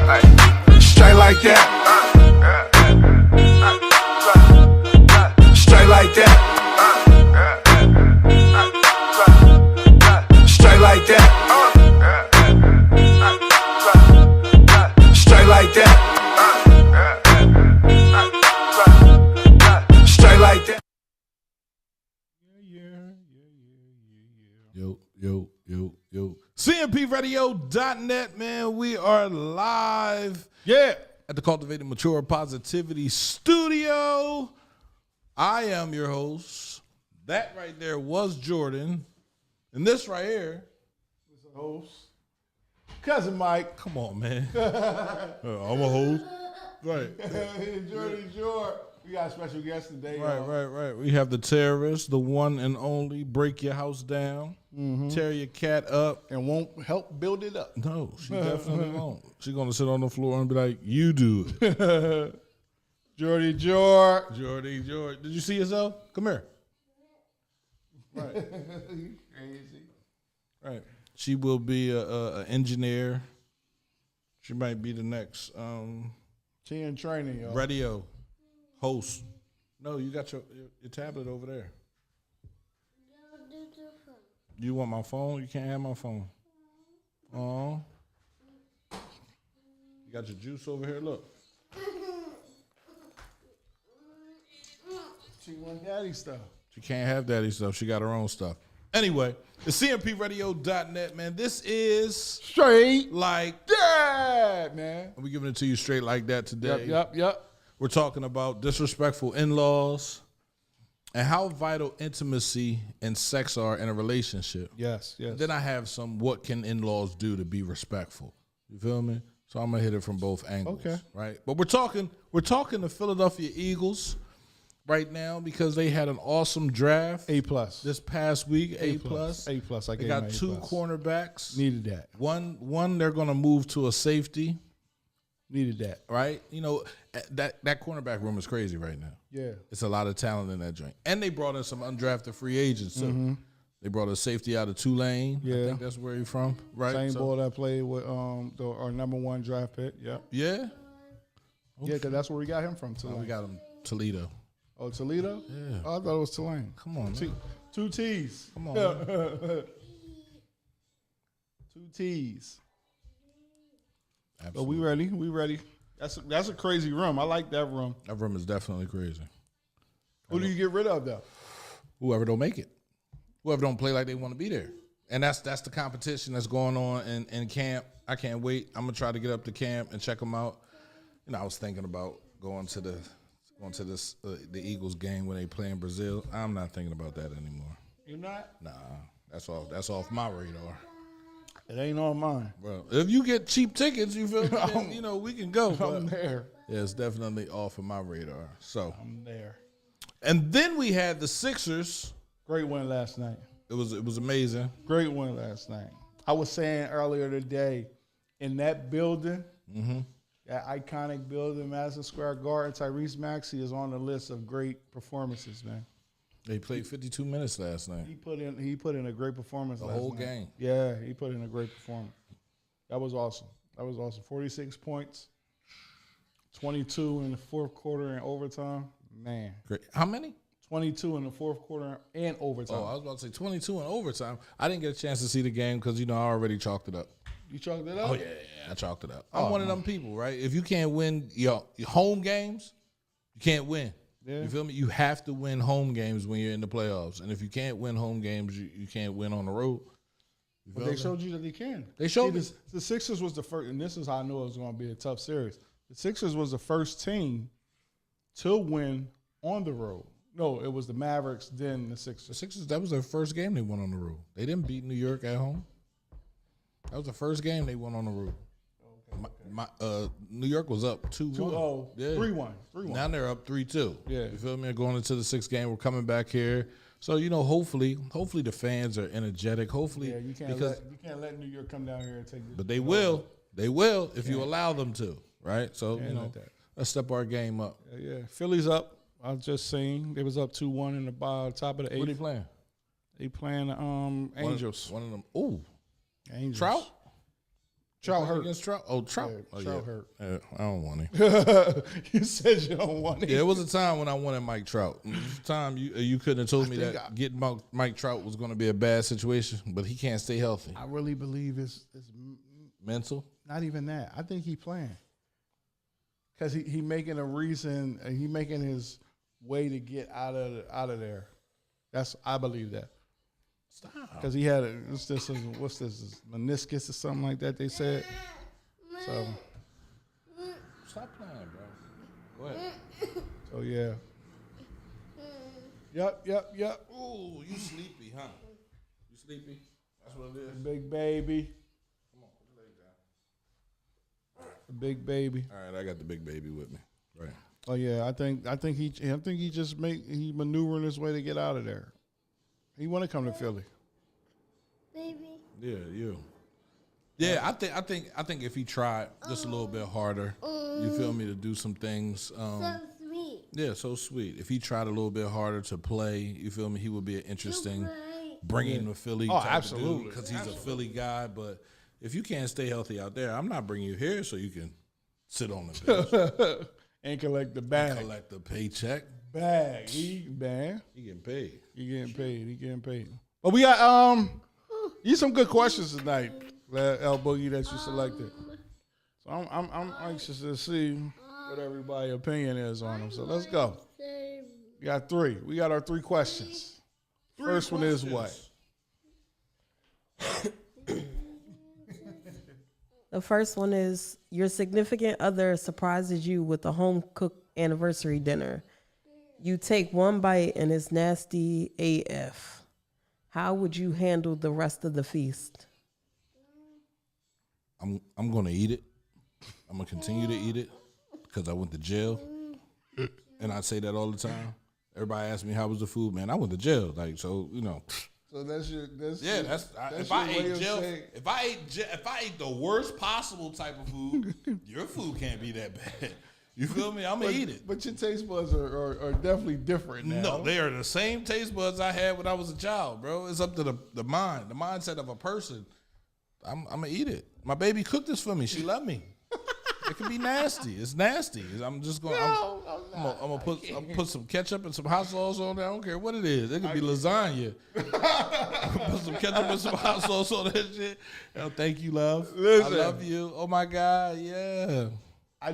Straight like that. Straight like that. Straight like that. Straight like that. Straight like that. Yo. CMPradio.net, man. We are live. Yeah. At the Cultivating Mature Positivity Studio. I am your host. That right there was Jordan. And this right here is a host. Cousin Mike. Come on, man. I'm a host. Right. Jordan George. We got a special guest today. Right. We have the terrorist, the one and only, break your house down, tear your cat up. And won't help build it up. No, she definitely won't. She's going to sit on the floor and be like, you do it. Jordy George. Did you see yourself? Come here. Right. Crazy. Right. She will be an engineer. She might be the next She in training, y'all. radio host. No, you got your tablet over there. You want my phone? You can't have my phone. Oh. You got your juice over here? Look. She want daddy stuff. She can't have daddy stuff. She got her own stuff. Anyway, the CMPradio.net, man. This is Straight Like that, man. We're giving it to you straight like that today. Yep. We're talking about disrespectful in-laws and how vital intimacy and sex are in a relationship. Yes. Then I have some what can in-laws do to be respectful. You feel me? So I'm gonna hit it from both angles. Okay. Right? But we're talking the Philadelphia Eagles right now because they had an awesome draft. A+ This past week. A+. A+. I They got two cornerbacks. Needed that. One they're gonna move to a safety. Needed that. Right? You know, that cornerback room is crazy right now. Yeah. It's a lot of talent in that joint. And they brought in some undrafted free agents, too. They brought a safety out of Tulane. Yeah. I think that's where he's from, right? Same boy that played with our number one draft pick. Yep. Yeah? Yeah, because that's where we got him from, Tulane. We got him Toledo. Oh, Toledo? Yeah. Oh, I thought it was Tulane. Come on, man. Two T's. Come on, man. Two T's. But Absolutely. we ready. That's a crazy room. I like that room. That room is definitely crazy. Who do you get rid of, though? Whoever don't make it. Whoever don't play like they want to be there. And that's the competition that's going on in camp. I can't wait. I'm going to try to get up to camp and check them out. You know, I was thinking about going to the Eagles game when they play in Brazil. I'm not thinking about that anymore. You're not? Nah, that's off my radar. It ain't on mine. Well, if you get cheap tickets, you feel me? Then, you know, we can go. I'm there. Yeah, it's definitely off of my radar. So I'm there. And then we had the Sixers. Great win last night. It was amazing. Great win last night. I was saying earlier today, in that building, that iconic building, Madison Square Garden, Tyrese Maxey is on the list of great performances, man. They played 52 minutes last night. He put in a great performance last night. The whole game. Yeah, he put in a great performance. That was awesome. 46 points, 22 in the fourth quarter and overtime. Man. Great. How many? 22 in the fourth quarter and overtime. Oh, I was about to say 22 in overtime. I didn't get a chance to see the game because, you know, I already chalked it up. You chalked it up? Oh, yeah, I chalked it up. I'm one of them people, right? If you can't win your home games, you can't win. Yeah. You feel me? You have to win home games when you're in the playoffs. And if you can't win home games, you can't win on the road. But they showed you that they can. They showed me. The Sixers was the first, and this is how I knew it was going to be a tough series. The Sixers was the first team to win on the road. No, it was the Mavericks, then the Sixers. The Sixers, that was their first game they won on the road. They didn't beat New York at home. That was the first game they won on the road. New York was up 2-1. 2-0. Yeah. 3-1. Now they're up 3-2. Yeah. You feel me? They're going into the sixth game. We're coming back here. So, you know, hopefully the fans are energetic. Hopefully. Yeah, you can't let New York come down here and take this. But they will. They will if you allow them to. Right? So, you know, like that. let's step our game up. Yeah. Phillies up. I just seen they was up 2-1 in the top of the eighth. What are they playing? They playing Angels. One of them. Ooh. Angels. Trout hurt. Against Trout? Oh, Trout. Yeah, Trout hurt. Yeah, I don't want him. You said you don't want it. Yeah, it was a time when I wanted Mike Trout. It was a time you couldn't have told me that getting Mike Trout was going to be a bad situation, but he can't stay healthy. I really believe it's Mental? not even that. I think he playing. Because he making a reason, he making his way to get out of there. I believe that. Stop. Because he had what's this, meniscus or something like that they said. So. Stop playing, bro. Go ahead. So yeah. Yep. Ooh, you sleepy, huh? You sleepy? That's what it is. Big baby. Come on, put your leg down. The big baby. All right, I got the big baby with me. Right. Oh yeah, I think he just he maneuvering his way to get out of there. He want to come to Philly. Baby. Yeah, you. Yeah, I think if he tried just a little bit harder, you feel me, to do some things. So sweet. Yeah, so sweet. If he tried a little bit harder to play, you feel me, he would be an interesting bringing the Philly type absolutely. Because he's a Philly guy. But if you can't stay healthy out there, I'm not bringing you here so you can sit on the bench and collect the bag. collect the paycheck. Bag. He getting paid. He getting paid. But we got you some good questions tonight, L Boogie, that you selected. So I'm anxious to see what everybody's opinion is on them. So let's go. We got three. We got our three questions. First one is what? The first one is, your significant other surprises you with a home-cooked anniversary dinner. You take one bite and it's nasty AF. How would you handle the rest of the feast? I'm gonna eat it. I'm gonna continue to eat it because I went to jail, and I say that all the time. Everybody asks me how was the food, man. I went to jail, like, so you know. So that's your If I ate the worst possible type of food, your food can't be that bad. You feel me? I'm gonna eat it. But your taste buds are definitely different now. No, they are the same taste buds I had when I was a child, bro. It's up to the mindset of a person. I'm gonna eat it. My baby cooked this for me. She loved me. It can be nasty. It's nasty. I'm just going. I'm gonna put some ketchup and some hot sauce on there. I don't care what it is. It could be lasagna. Put some ketchup and some hot sauce on that shit. Oh, thank you, love. Listen. I love you. Oh my God, yeah. I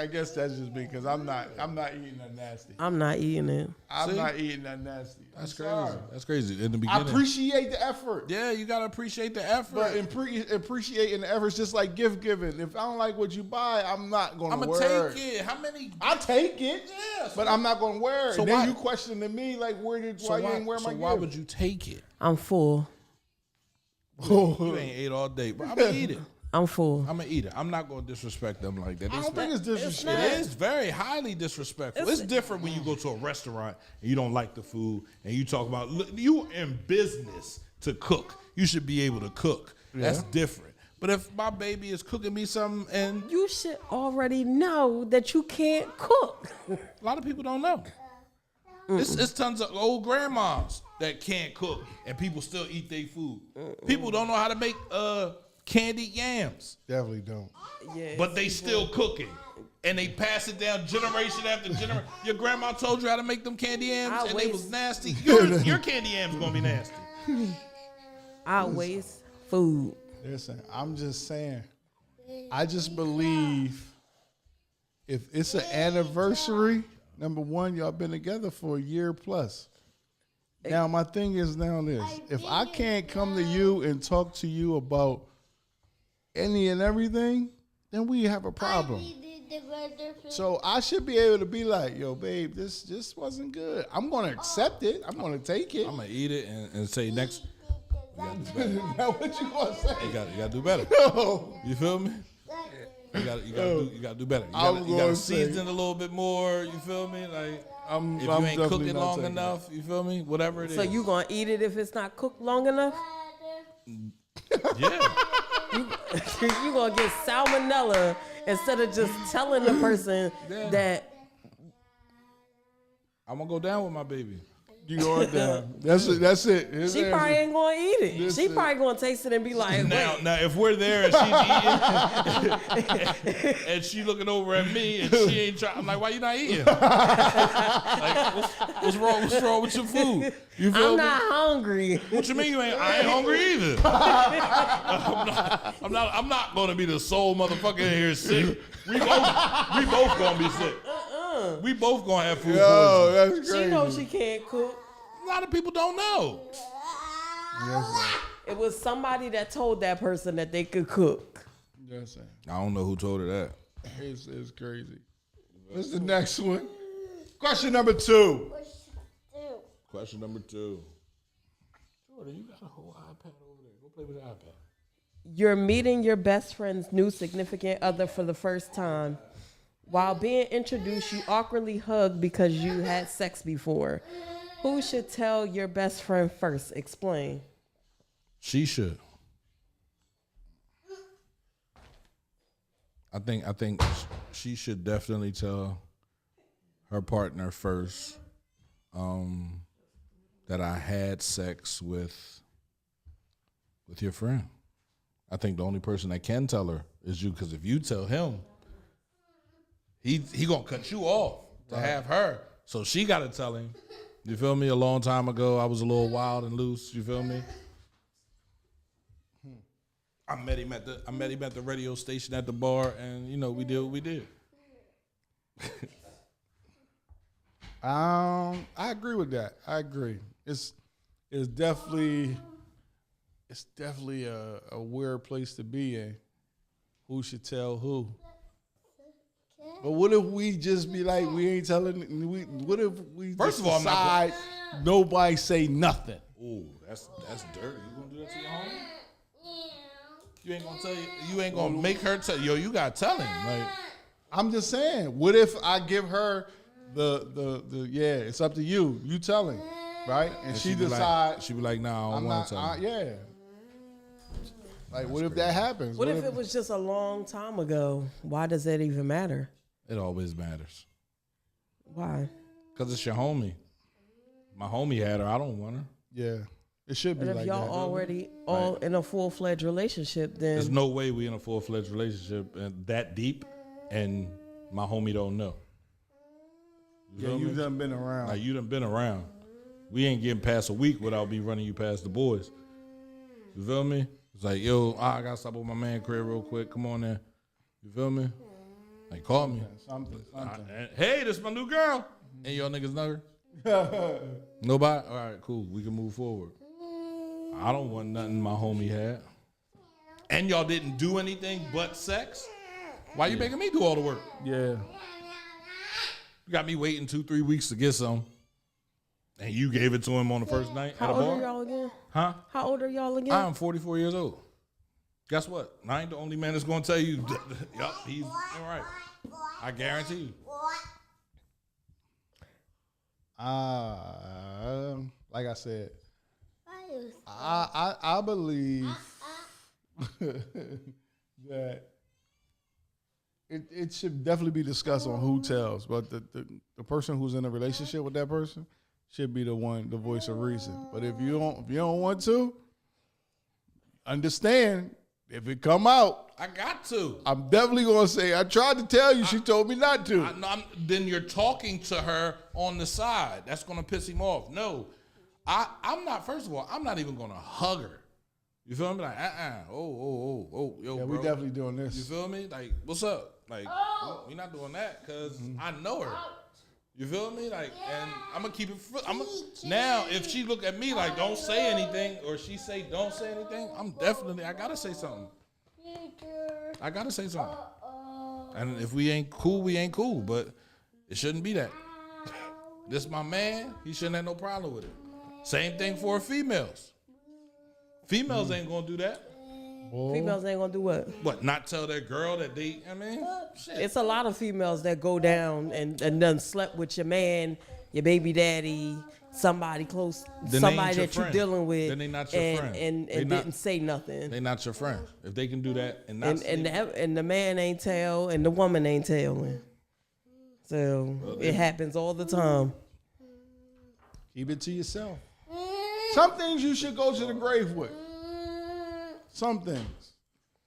guess that's just because I'm not eating that nasty. I'm not eating it. I'm not eating that nasty. That's I'm crazy. sorry. That's crazy. In the I beginning, appreciate the effort. yeah, you gotta appreciate the effort. But appreciating the effort is just like gift giving. If I don't like what you buy, I'm not going to I'm wear gonna it. take it. How many? I take it, Yeah, but I'm not going to wear it. So And then why- you questioning me like, why you ain't wear my gift? why would you take it? I'm full. You ain't ate all day, but I'm gonna eat it. I'm full. I'm gonna eat it. I'm not gonna disrespect them like that. I don't think it's disrespectful. It is very highly disrespectful. It's different when you go to a restaurant and you don't like the food and you talk about, look, you in business to cook. You should be able to cook. That's different. But if my baby is cooking me something, and You should already know that you can't cook. a lot of people don't know. It's tons of old grandmas that can't cook and people still eat their food. People don't know how to make candied yams. Definitely don't. Yeah. But they still cooking. And they pass it down generation after generation. Your grandma told you how to make them candy yams and they was nasty. Your candy yams gonna be nasty. I waste food. Listen, I'm just saying. I just believe if it's an anniversary, number one, y'all been together for a year plus. Now, my thing is now this. If I can't come to you and talk to you about any and everything, then we have a problem. So I should be able to be like, yo, babe, this just wasn't good. I'm going to accept it. I'm going to take it. I'm gonna eat it and say next. Now what you going to say? You gotta do better. No. You feel me? You gotta do better. You I'm gotta gonna say- season a little bit more. You feel me? Like I'm if you ain't definitely cooking not long taking enough, you feel me? Whatever it is. So you gonna eat it if it's not cooked long enough? Yeah. You gonna get salmonella instead of just telling the person Yeah. that I'm gonna go down with my baby. You going down. That's it. That's it. His She answer. probably ain't gonna eat it. This She is- probably gonna taste it and be like, Now, wait. now, if we're there and she's eating, and she looking over at me and she ain't trying, I'm like, why you not eating? Like, what's wrong? What's wrong with your food? You feel I'm me? not hungry. What you mean you ain't? I ain't hungry either. I'm not going to be the sole motherfucker in here sick. We both gonna be sick. We both gonna have food Yo, poisoning. that's crazy. She knows she can't cook. A lot of people don't know. Yes, sir. It was somebody that told that person that they could cook. Yes, sir. I don't know who told her that. It's crazy. What's the next one? Question number 2. Question number 2. Jordan, you got a whole iPad over there. Go play with the iPad. You're meeting your best friend's new significant other for the first time. While being introduced, you awkwardly hug because you had sex before. Who should tell your best friend first? Explain. She should. I think she should definitely tell her partner first that I had sex with your friend. I think the only person that can tell her is you, because if you tell him, he gonna cut you off to have her. So she gotta tell him. You feel me? A long time ago, I was a little wild and loose. You feel me? I met him at the radio station at the bar, and you know we did what we did. I agree with that. I agree. It's definitely a weird place to be in. Who should tell who? But what if we just be like, we ain't telling? What if we First just of all, I'm not decide nobody say nothing? Ooh, that's dirty. You gonna do that to your homie? You ain't gonna tell you ain't gonna make her tell. Yo, you gotta tell him. Like, I'm just saying. What if I give her the yeah? It's up to you. You tell him, right? And she be decide. like, she be like, nah, I don't I'm want not. to tell him. Yeah. Like, what if that happens? What if it was just a long time ago? Why does that even matter? It always matters. Why? Cause it's your homie. My homie had her. I don't want her. Yeah, it should be But if like y'all that. already all in a full-fledged relationship, then There's no way we in a full-fledged relationship and that deep, and my homie don't know. Yeah, feel you me? done been around. Like, you done been around. We ain't getting past a week without me running you past the boys. You feel me? It's like, yo, I gotta stop with my man crib real quick. Come on there. You feel me? Like, call me. Something. Hey, this my new girl. And y'all niggas know her? Nobody? All right, cool. We can move forward. I don't want nothing my homie had. And y'all didn't do anything but sex? Why you making me do all the work? Yeah. You got me waiting 2-3 weeks to get some. And you gave it to him on the first night how at a old are bar? y'all again? Huh? How old are y'all again? I'm 44 years old. Guess what? I ain't the only man that's gonna tell you, yup, he's all right. I guarantee you. Like I said, I believe that it should definitely be discussed on who tells, but the person who's in a relationship with that person should be the voice of reason. But if you don't want to, understand if it come out. I got to. I'm definitely gonna say I tried to tell you. She told me not to. Then you're talking to her on the side. That's gonna piss him off. No, I'm not. First of all, I'm not even gonna hug her. You feel me? Like, yo, Yeah, bro. we definitely doing You this. feel me? Like, what's up? Like, we not doing that because I know her. You feel me? Like, and I'm gonna keep it. Now, if she look at me like, don't say anything, or she say, don't say anything, I gotta say something. I gotta say something. And if we ain't cool, we ain't cool. But it shouldn't be that. This my man. He shouldn't have no problem with it. Same thing for females. Females ain't gonna do that. Females ain't gonna do what? What? Not tell their girl that they. I mean, shit. It's a lot of females that go down and done slept with your man, your baby daddy, somebody close, Then they somebody ain't your that you're friend. dealing with. Then they not your and, friend. And They not- didn't say nothing. They not your friend. If they can do that and not And the man ain't tell and the woman ain't telling. So it happens all the time. Keep it to yourself. Some things you should go to the grave with. Some things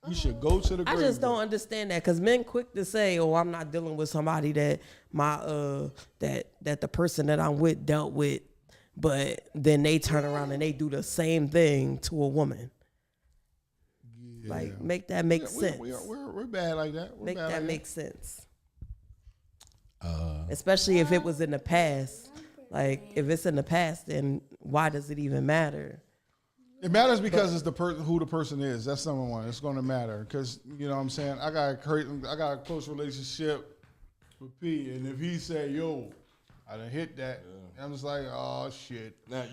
you should go to the grave I just don't with. understand that because men quick to say, "Oh, I'm not dealing with somebody that that the person that I'm with dealt with," but then they turn around and they do the same thing to a woman. Yeah. Like, make that make sense. We're bad like that. Make that make sense. Especially if it was in the past. Like, if it's in the past, then why does it even matter? It matters because it's who the person is. That's number one. It's going to matter because you know what I'm saying. I got a close relationship with P, and if he say, "Yo, I done hit that," I'm just like, "Oh shit." Now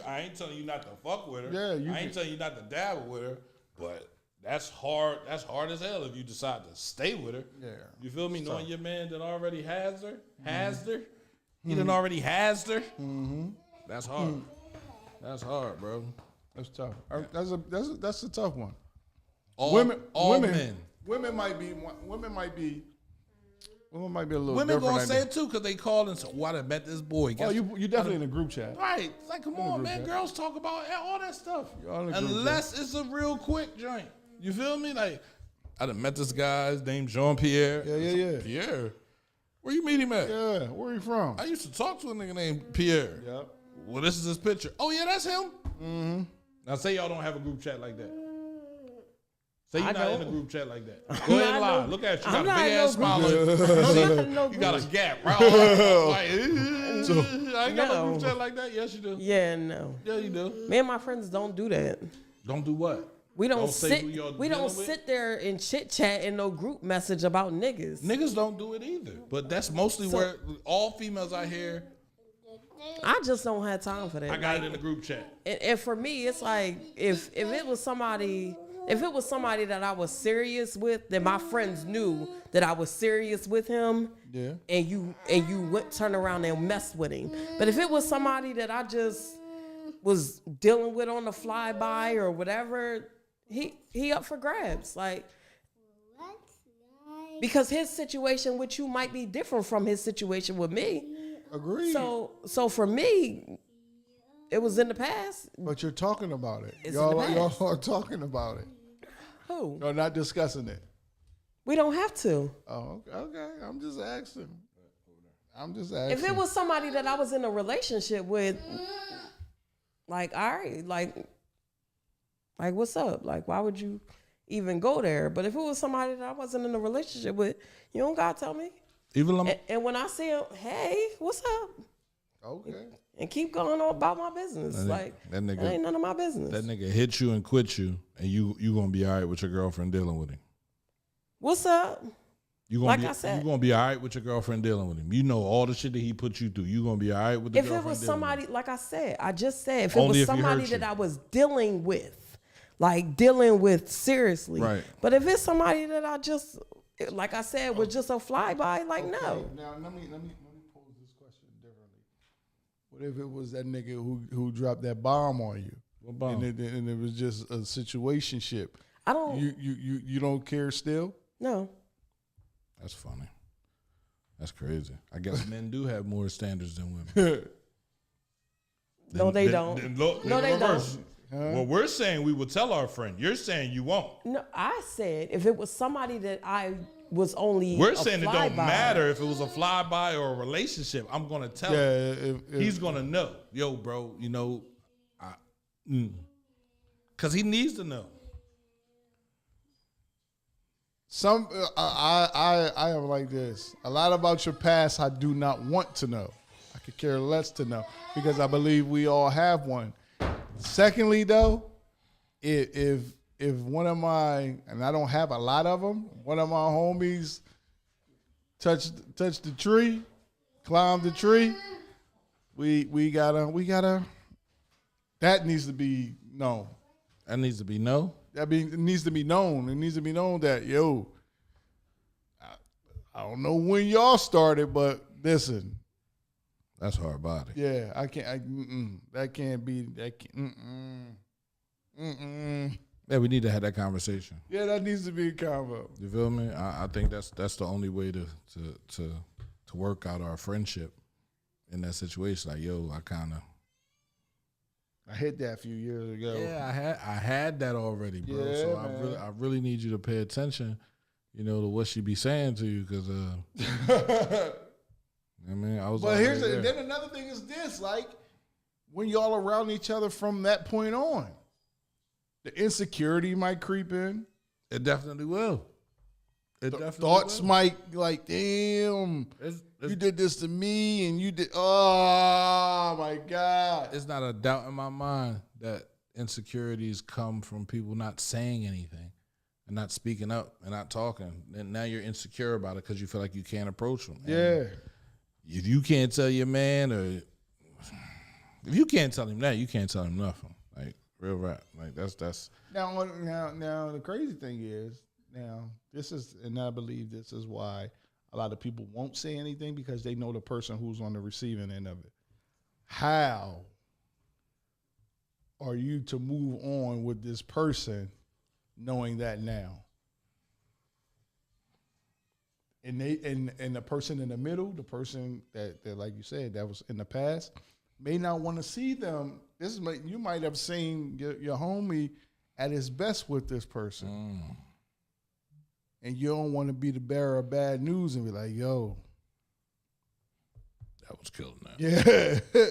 I ain't telling you not to fuck with her. Yeah, I ain't telling you not to dabble with her, but that's hard. That's hard as hell if you decide to stay with her. Yeah. You feel me? Knowing your man that already has her. He done already has her. Mm-hmm. That's hard. That's hard, bro. That's tough. That's a tough one. All men. Women might be a little Women different. gonna say it too because they call and say, "Oh, I done met this boy." Oh, you definitely in a group chat. Right. It's like, come on, man. Girls talk about all that stuff. Y'all in a group Unless it's a real quick joint. You feel me? Like, I done met this guy. His name's Jean-Pierre. Yeah. Pierre? Where you meet him at? Yeah, where you from? I used to talk to a nigga named Pierre. Yep. Well, this is his picture. Oh, yeah, that's him. Mm-hmm. Now, say y'all don't have a group chat like that. Say you're not in a group chat like that. Go ahead and lie. Look at you. You got a big-ass smile on you. You got a gap. Right? I ain't got no group chat like that. Yes, you do. Yeah, no. Yeah, you do. Me and my friends don't do that. Don't do what? We don't say sit. who y'all We don't dealing with? sit there and chit chat in no group message about niggas. Niggas don't do it either. But that's mostly where all females I hear, I just don't have time for that. I got it in the group chat. And for me, it's like if it was somebody that I was serious with, then my friends knew that I was serious with him. Yeah. And you went turn around and messed with him. But if it was somebody that I just was dealing with on the flyby or whatever, he up for grabs. Like, because his situation with you might be different from his situation with me. Agreed. So for me, it was in the past. But you're talking about it. It's in the past. Y'all are talking about it. Who? You're not discussing it. We don't have to. Oh, okay. I'm just asking. If it was somebody that I was in a relationship with, like, all right, like what's up? Like, why would you even go there? But if it was somebody that I wasn't in a relationship with, you don't gotta tell me. And when I say, hey, what's up? Okay. And keep going on about my business. That ain't none of my business. That nigga hit you and quit you, and you gonna be all right with your girlfriend dealing with him. What's up? I said, you gonna be all right with your girlfriend dealing with him. You know all the shit that he put you through. You gonna be all right with the girlfriend. If it was somebody, like I said, I just said, if Only it if was he somebody hurt you. that I was dealing with seriously. Right. But if it's somebody that I just, like I said, was just a flyby, like, no. Now let me pose this question differently. What if it was that nigga who dropped that bomb on you? What bomb? And it was just a situationship. I don't. You don't care still? No. That's funny. That's crazy. I guess men do have more standards than women. No, they don't. No, they don't. Well, we're saying we will tell our friend. You're saying you won't. No, I said if it was somebody that I was only. We're saying it don't flyby. matter if it was a flyby or a relationship. I'm gonna tell him. He's gonna know. Yo, bro, you know, because he needs to know. I am like this. A lot about your past I do not want to know. I could care less to know because I believe we all have one. Secondly, though, if one of my, and I don't have a lot of them, one of my homies touched the tree, climbed the tree, we gotta that needs to be known. That needs to be known. It needs to be known. It needs to be known that, yo, I don't know when y'all started, but listen. That's hard body. Yeah, that can't be. Yeah, we need to have that conversation. Yeah, that needs to be a combo. You feel me? I think that's the only way to work out our friendship. in that situation. Like, yo, I hit that a few years ago. Yeah, I had that already, bro. Yeah, so man. I really need you to pay attention, to what she be saying to you, because I mean, I was. But already there. then another thing is this, like when y'all around each other from that point on, the insecurity might creep in. It definitely will. Thoughts might like, damn, you did this to me, and you did. Oh my God! It's not a doubt in my mind that insecurities come from people not saying anything and not speaking up and not talking. And now you're insecure about it because you feel like you can't approach them. Yeah. If you can't tell your man, or if you can't tell him that, you can't tell him nothing. Like, real rap. Like, that's. Now the crazy thing is, and I believe this is why a lot of people won't say anything, because they know the person who's on the receiving end of it. How are you to move on with this person knowing that now? And the person in the middle, the person that like you said, that was in the past, may not want to see them. You might have seen your homie at his best with this person. And you don't want to be the bearer of bad news and be like, yo. That was killing that. Yeah.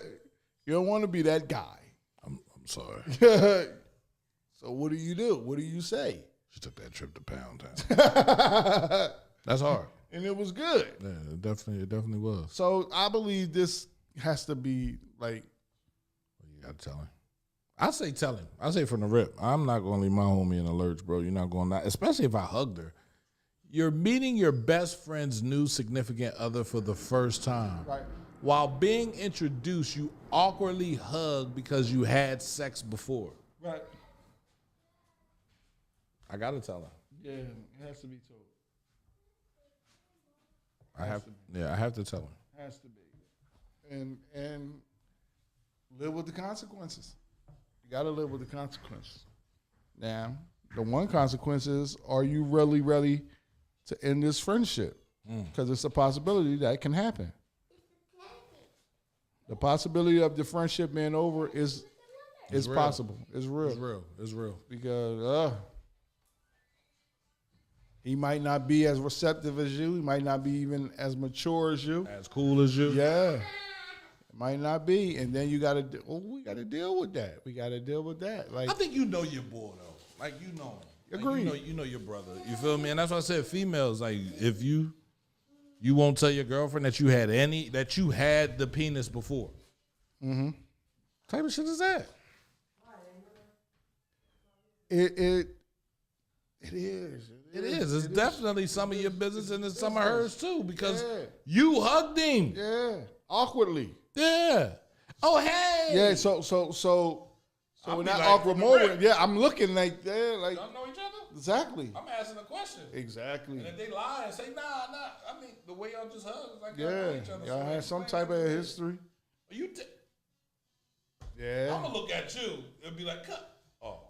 You don't want to be that guy. I'm sorry. So what do you do? What do you say? She took that trip to Pound Town. That's hard. And it was good. Yeah, it definitely was. So I believe this has to be like. You got to tell him. I say tell him. I say from the rip. I'm not going to leave my homie in the lurch, bro. You're not going to, especially if I hugged her. You're meeting your best friend's new significant other for the first time. Right. While being introduced, you awkwardly hug because you had sex before. Right. I got to tell her. Yeah, it has to be told. I have to tell her. Has to be. And live with the consequences. You got to live with the consequences. Now, the one consequence is, are you really ready to end this friendship? Because it's a possibility that can happen. The possibility of the friendship being over is possible. It's real. It's real. Because he might not be as receptive as you. He might not be even as mature as you. As cool as you. Yeah. It might not be. And then we got to deal with that. We got to deal with that. Like, I think you know your boy, though. Like, you know him. Agreed. Like, you know your brother. You feel me? And that's why I said females, like, if you won't tell your girlfriend that you had the penis before. Mm-hmm. What type of shit is that? It is. It is. It's definitely some of your business, and it's some of hers too, because you hugged him. Yeah. Awkwardly. Yeah. Oh, hey. Yeah, so I'll in be that like, awkward from the moment, rip. yeah, I'm looking like, like Y'all know each other? exactly. I'm asking a question. Exactly. And if they lie and say, nah, I mean, the way y'all just hugged, like, y'all Yeah. know each other. Y'all So had some explain type of that. history. You Yeah. I'm gonna look at you and be like, cut. Oh,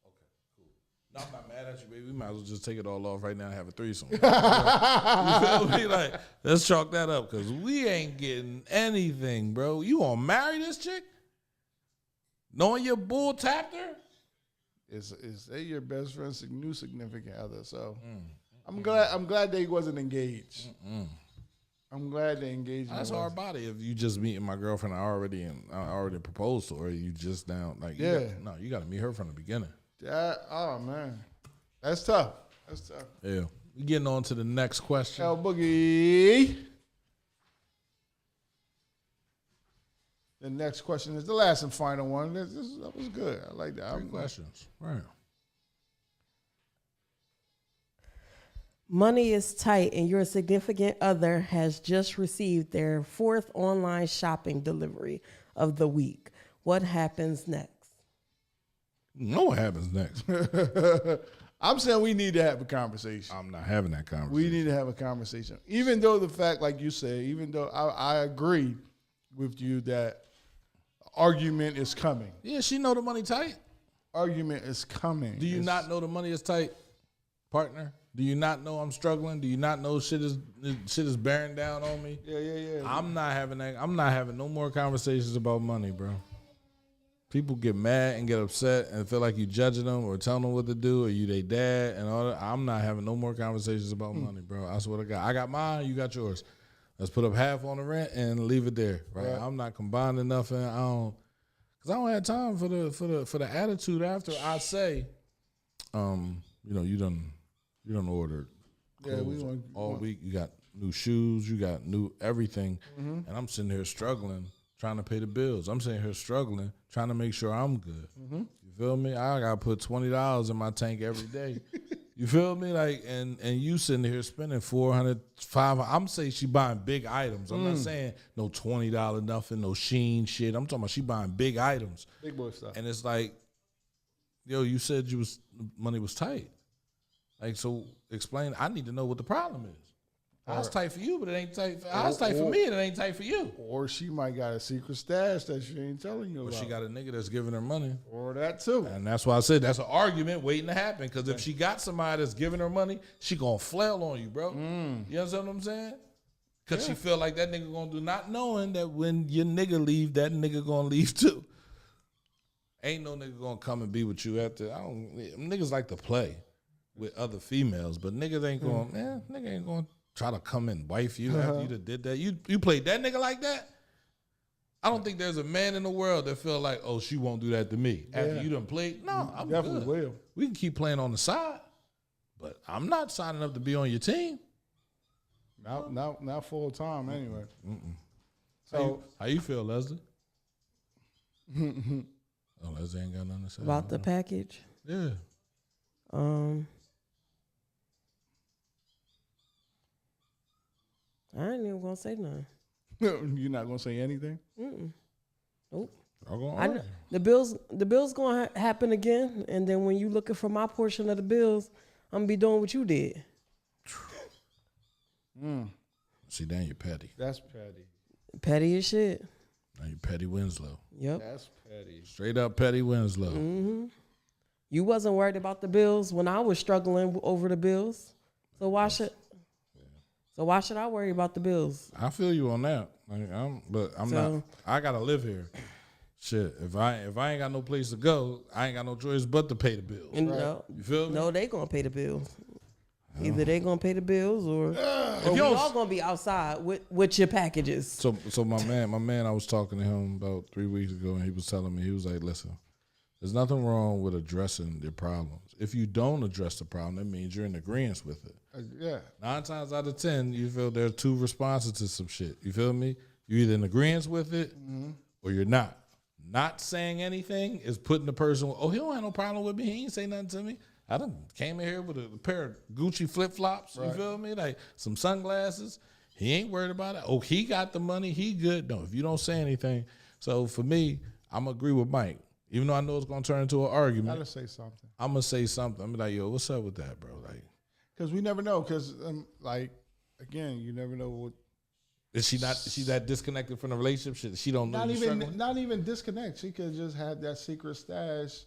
okay, cool. No, I'm not mad at you, baby. We might as well just take it all off right now and have a threesome. You feel me? Like, let's chalk that up, because we ain't getting anything, bro. You gonna marry this chick? Knowing your bull tapped her? Is they your best friend's new significant other? So I'm glad they wasn't engaged. I'm glad they engaged. That's hard body if you just meeting my girlfriend. I already proposed to her. You just now like you got to meet her from the beginning. Oh man, that's tough. Yeah, we getting on to the next question. L Boogie. The next question is the last and final one. That was good. I like that. 3 questions. Right. Money is tight, and your significant other has just received their 4th online shopping delivery of the week. What happens next? You know what happens next? I'm saying we need to have a conversation. I'm not having that conversation. We need to have a conversation. Even though the fact, like you say, even though I agree with you that argument is coming. Yeah, she know the money tight. Argument is coming. Do you not know the money is tight, partner? Do you not know I'm struggling? Do you not know shit is bearing down on me? Yeah. I'm not having that. I'm not having no more conversations about money, bro. People get mad and get upset and feel like you judging them or telling them what to do or you they dad and all that. I'm not having no more conversations about money, bro. I swear to God. I got mine, you got yours. Let's put up half on the rent and leave it there. Right? I'm not combining nothing. Cause I don't have time for the attitude after I say, you done ordered clothes all week. You got new shoes, you got new everything, and I'm sitting here struggling trying to pay the bills. I'm sitting here struggling trying to make sure I'm good. You feel me? I gotta put $20 in my tank every day. You feel me? Like, and you sitting here spending $400, $500. I'm saying she buying big items. I'm not saying no $20 nothing, no Sheen shit. I'm talking about she buying big items. Big boy stuff. And it's like, yo, you said money was tight. Like, so explain. I need to know what the problem is. It's tight for you, but it ain't tight. It's tight for me, and it ain't tight for you. Or she might got a secret stash that she ain't telling you Or about. she got a nigga that's giving her money. Or that too. And that's why I said that's an argument waiting to happen. Because if she got somebody that's giving her money, she gonna flail on you, bro. You understand what I'm saying? Because she feel like that nigga gonna do, not knowing that when your nigga leave, that nigga gonna leave too. Ain't no nigga gonna come and be with you after. Niggas like to play with other females, but niggas ain't going. Nigga ain't going to try to come and wife you after you did that. You played that nigga like that. I don't think there's a man in the world that feel like, oh, she won't do that to me after you done played. No, I'm definitely good. will. We can keep playing on the side, but I'm not signing up to be on your team. Not full time anyway. So how you feel, Leslie? Oh, Leslie ain't got nothing to say About the package? Yeah. I ain't even gonna say nothing. You're not gonna say anything? Nope. Right. The bills gonna happen again, and then when you looking for my portion of the bills, I'm gonna be doing what you did. See, then you're petty. That's petty. Petty as shit. Now you Petty Winslow. Yep. That's petty. Straight up Petty Winslow. You wasn't worried about the bills when I was struggling over the bills, so why should I worry about the bills? I feel you on that. I'm not. I gotta live here. Shit, if I ain't got no place to go, I ain't got no choice but to pay the bills. And You feel me? No, they gonna pay the bills. Either they gonna pay the bills or we all gonna be outside with your packages. So my man, I was talking to him about 3 weeks ago, and he was telling me, he was like, listen, there's nothing wrong with addressing your problems. If you don't address the problem, that means you're in agreement with it. 9 times out of 10, you feel there are 2 responses to some shit. You feel me? You're either in agreement with it or you're not. Not saying anything is putting the person, oh, he don't have no problem with me. He ain't say nothing to me. I done came in here with a pair of Gucci flip-flops. You feel me? Like some sunglasses. He ain't worried about it. Oh, he got the money. He good. No, if you don't say anything. So for me, I'm going to agree with Mike. Even though I know it's going to turn into an argument. Gotta say something. I'm going to say something. I'm like, yo, what's up with that, bro? Like, because we never know. Because, again, you never know what. Is she that disconnected from the relationship? She don't know. Not even disconnect. She could just have that secret stash.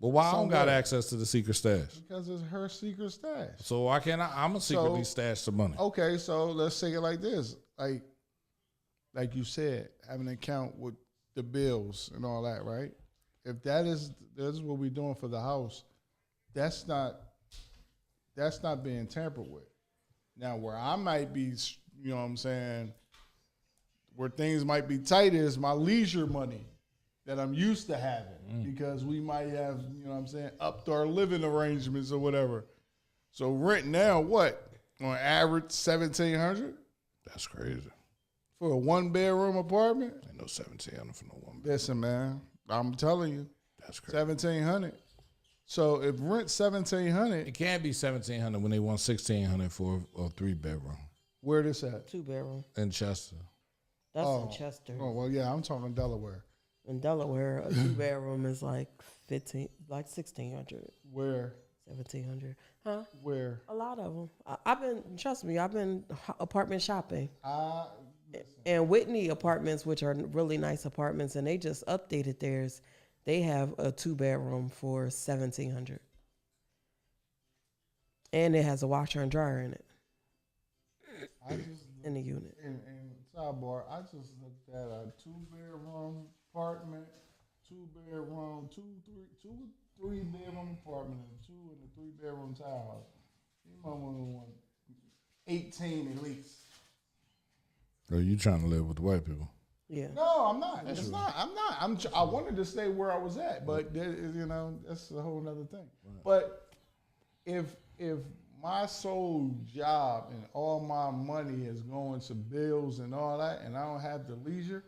Well, why I don't got access to the secret stash? Because it's her secret stash. So why can't I'm going to secretly stash the money. Okay, so let's say it like this. Like you said, having an account with the bills and all that, right? If that's what we're doing for the house, that's not being tampered with. Now, where I might be, you know what I'm saying, where things might be tight is my leisure money that I'm used to having because we might have, you know what I'm saying, upped our living arrangements or whatever. So rent now, what? On average, $1,700? That's crazy. For a 1-bedroom apartment? Ain't no $1,700 for no 1 bedroom. Listen, man, I'm telling you. That's crazy. $1,700. So if rent $1,700, It can't be $1,700 when they want $1,600 for a 3-bedroom where this at? 2-bedroom. in Chester. That's in Chester. Oh well, yeah, I'm talking Delaware. In Delaware, a 2-bedroom is like $1,600, Where? $1,700. Huh? Where? A lot of them. I've been apartment shopping. And Whitney Apartments, which are really nice apartments, and they just updated theirs. They have a 2-bedroom for $1,700. And it has a washer and dryer in it, I just in the unit. and sidebar, I just looked at a 2-bedroom apartment, 2-bedroom, two, three bedroom apartment, and a 2 and a 3-bedroom townhouse. You might want 18 at least. Or you trying to live with the white people? Yeah. No, I'm not. It's not. I'm not. I wanted to stay where I was at, but that's a whole other thing. Right. But if my sole job and all my money is going to bills and all that, and I don't have the leisure.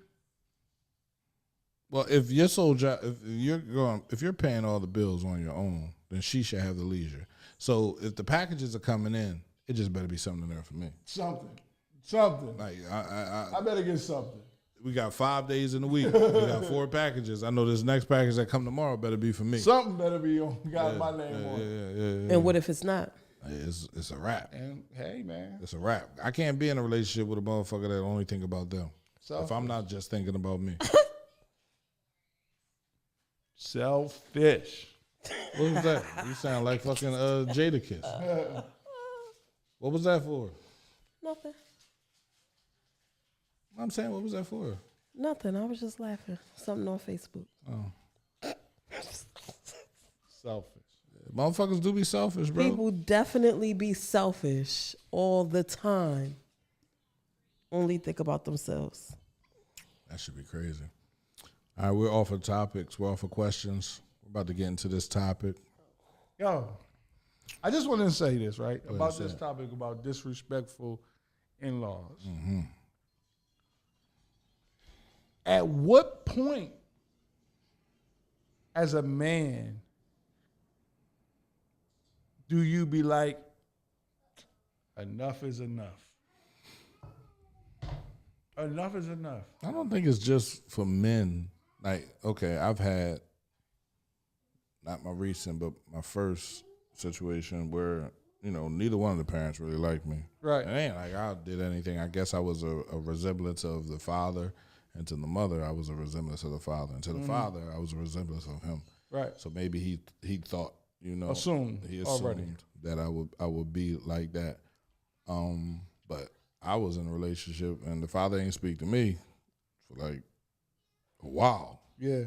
Well, if your sole job, if you're paying all the bills on your own, then she should have the leisure. So if the packages are coming in, it just better be something there for me. Something. Like I better get something. We got 5 days in the week. We got 4 packages. I know this next package that come tomorrow better be for me. Something better be on. Got my name on. Yeah. And what if it's not? It's a wrap. And hey, man, it's a wrap. I can't be in a relationship with a motherfucker that only think about them. Selfish. If I'm not just thinking about me. Selfish. What was that? You sound like fucking Jadakiss. What was that for? Nothing. I'm saying, what was that for? Nothing. I was just laughing. Something on Facebook. Oh. Selfish. Motherfuckers do be selfish, bro. People definitely be selfish all the time. Only think about themselves. That should be crazy. All right, we're off of topics. We're off of questions. We're about to get into this topic. Yo, I just wanted to say this, right? About this topic about disrespectful in-laws. Mm-hmm. At what point, as a man, do you be like, enough is enough? Enough is enough. I don't think it's just for men. Like, okay, I've had, not my recent, but my first situation where, neither one of the parents really liked me. Right. It ain't like I did anything. I guess I was a resemblance of the father, and to the mother, I was a resemblance of the father, and to the father, I was a resemblance of him. Right. So maybe he thought, he assumed already that I would be like that. But I was in a relationship, and the father ain't speak to me for like a while. Yeah.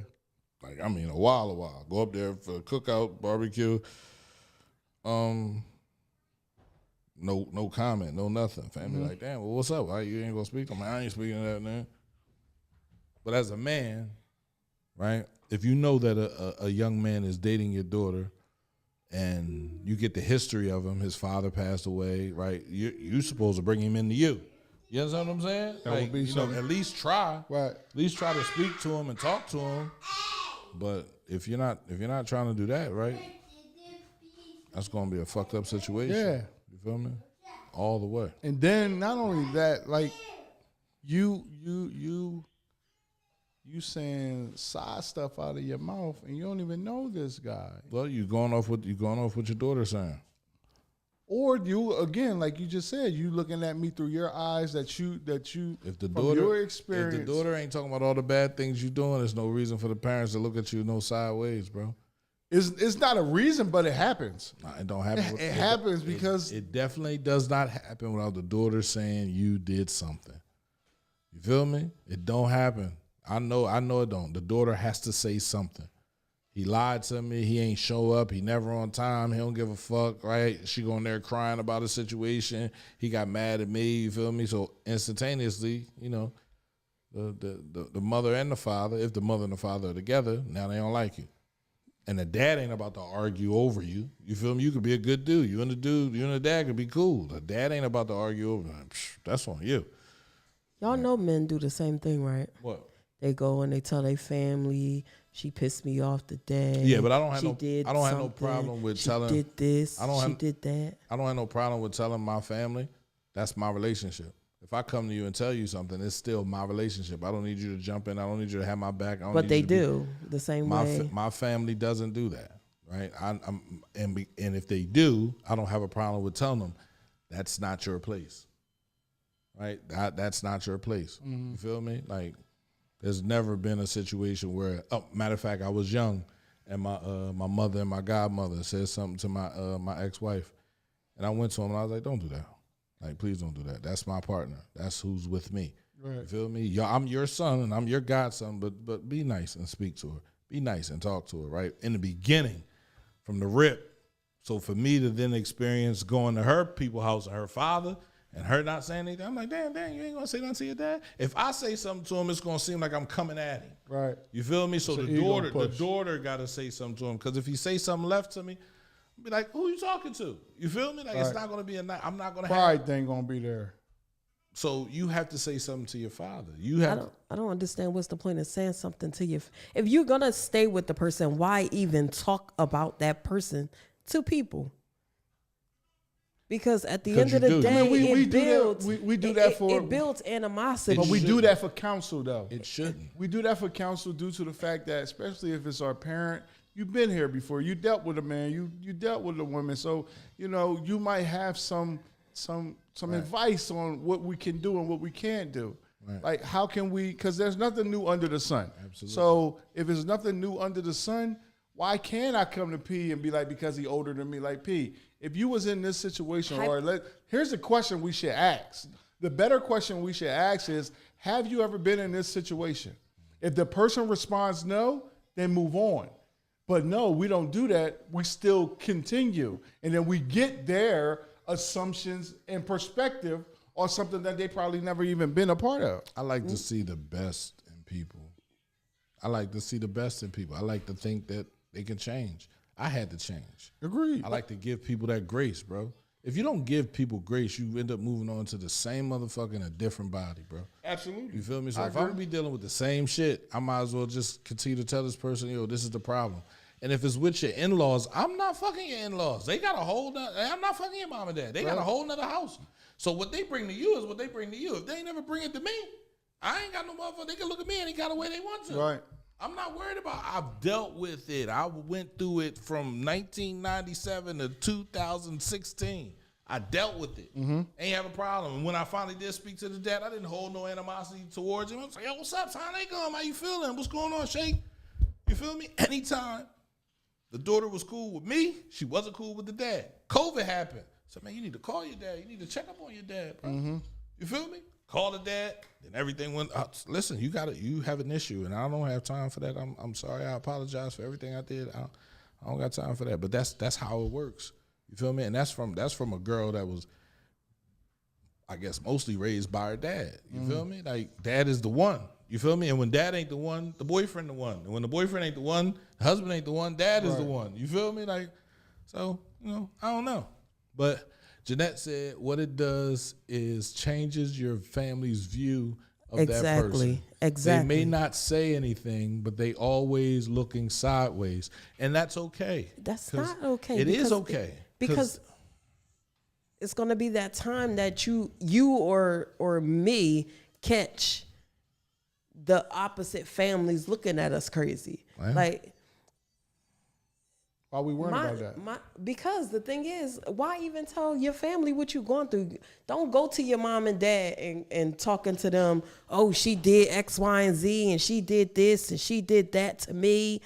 Like, I mean, a while. Go up there for a cookout, barbecue. No comment, no nothing. Family like, damn, well, what's up? Why you ain't gonna speak to me? I ain't speaking to that, man. But as a man, right, if you know that a young man is dating your daughter and you get the history of him, his father passed away, right, you supposed to bring him into you. You understand what I'm saying? That would be something. At least try. Right. At least try to speak to him and talk to him. But if you're not trying to do that, right, that's gonna be a fucked up situation. Yeah. You feel me? All the way. And then not only that, like you saying side stuff out of your mouth and you don't even know this guy. Well, you going off what your daughter's saying. Or you, again, like you just said, you looking at me through your eyes that you if the from daughter your experience. If the daughter ain't talking about all the bad things you doing, there's no reason for the parents to look at you no sideways, bro. It's not a reason, but it happens. Nah, it don't happen. It happens because it definitely does not happen without the daughter saying you did something. You feel me? It don't happen. I know it don't. The daughter has to say something. He lied to me. He ain't show up. He never on time. He don't give a fuck, right? She going there crying about a situation. He got mad at me. You feel me? So instantaneously, the mother and the father, if the mother and the father are together, now they don't like you. And the dad ain't about to argue over you. You feel me? You could be a good dude. You and the dad could be cool. The dad ain't about to argue over him. That's on you. Y'all know men do the same thing, right? What? They go and they tell their family, she pissed me off today. Yeah, but I don't have have no problem with telling. She did this. She did that. I don't have no problem with telling my family. That's my relationship. If I come to you and tell you something, it's still my relationship. I don't need you to jump in. I don't need you to have my back. But they do the same way. My family doesn't do that, right? And if they do, I don't have a problem with telling them that's not your place, right? That's not your place. Mm-hmm. You feel me? Like, there's never been a situation where, matter of fact, I was young, and my mother and my godmother said something to my ex-wife, And I went to him and I was like, don't do that. Like, please don't do that. That's my partner. That's who's with me. Right. You feel me? I'm your son and I'm your godson, but be nice and speak to her. Be nice and talk to her, right? In the beginning, from the rip. So for me to then experience going to her people's house and her father and her not saying anything, I'm like, damn, you ain't gonna say nothing to your dad? If I say something to him, it's gonna seem like I'm coming at him. Right. You feel me? So It's an the ego daughter gotta say something to him. Because if he say something left to me, I'll be like, who you talking to? You feel me? Like it's not gonna be I'm not gonna have Pride thing gonna be there. So you have to say something to your father. I don't understand what's the point of saying something to you. If you're gonna stay with the person, why even talk about that person to people? Because at the end of the day, we it builds. We do that for. It builds animosity. But we do that for counsel, though. It shouldn't. We do that for counsel due to the fact that, especially if it's our parent, you've been here before. You dealt with a man. You dealt with a woman. So you might have some advice on what we can do and what we can't do. Right. Like, how can we? Because there's nothing new under the sun. Absolutely. So if there's nothing new under the sun, why can't I come to P and be like, because he older than me, like, P, if you was in this situation, here's the question we should ask. The better question we should ask is, have you ever been in this situation? If the person responds no, then move on. But no, we don't do that. We still continue. And then we get their assumptions and perspective on something that they probably never even been a part of. I like to see the best in people. I like to see the best in people. I like to think that they can change. I had to change. Agreed. I like to give people that grace, bro. If you don't give people grace, you end up moving on to the same motherfucker in a different body, bro. Absolutely. You feel me? So if I'm gonna be dealing with the same shit, I might as well just continue to tell this person, yo, this is the problem. And if it's with your in-laws, I'm not fucking your in-laws. They got a whole nother, I'm not fucking your mom and dad. They got a whole nother house. So what they bring to you is what they bring to you. If they never bring it to me, I ain't got no motherfucker. They can look at me any kind of way they want to. Right. I'm not worried about it. I've dealt with it. I went through it from 1997 to 2016. I dealt with it. Mm-hmm. Ain't have a problem. And when I finally did speak to the dad, I didn't hold no animosity towards him. I was like, yo, what's up, son? How you going? How you feeling? What's going on, Shake? You feel me? Anytime the daughter was cool with me, she wasn't cool with the dad. COVID happened. So, man, you need to call your dad. You need to check up on your dad, bro. Mm-hmm. You feel me? Call the dad, then everything went up. Listen, you have an issue, and I don't have time for that. I'm sorry. I apologize for everything I did. I don't got time for that. But that's how it works. You feel me? And that's from a girl that was, I guess, mostly raised by her dad. You feel me? Like, dad is the one. You feel me? And when dad ain't the one, the boyfriend the one. And when the boyfriend ain't the one, the husband ain't the one, dad is the one. You feel me? Like, so, I don't know. But Jeanette said what it does is changes your family's view of that person. Exactly. They may not say anything, but they always looking sideways. And that's okay. That's not okay. It is okay. Because it's going to be that time that you or me catch the opposite families looking at us crazy. Wow. Like, why we worried about that? Because the thing is, why even tell your family what you're going through? Don't go to your mom and dad and talking to them, oh, she did X, Y, and Z, and she did this, and she did that to me.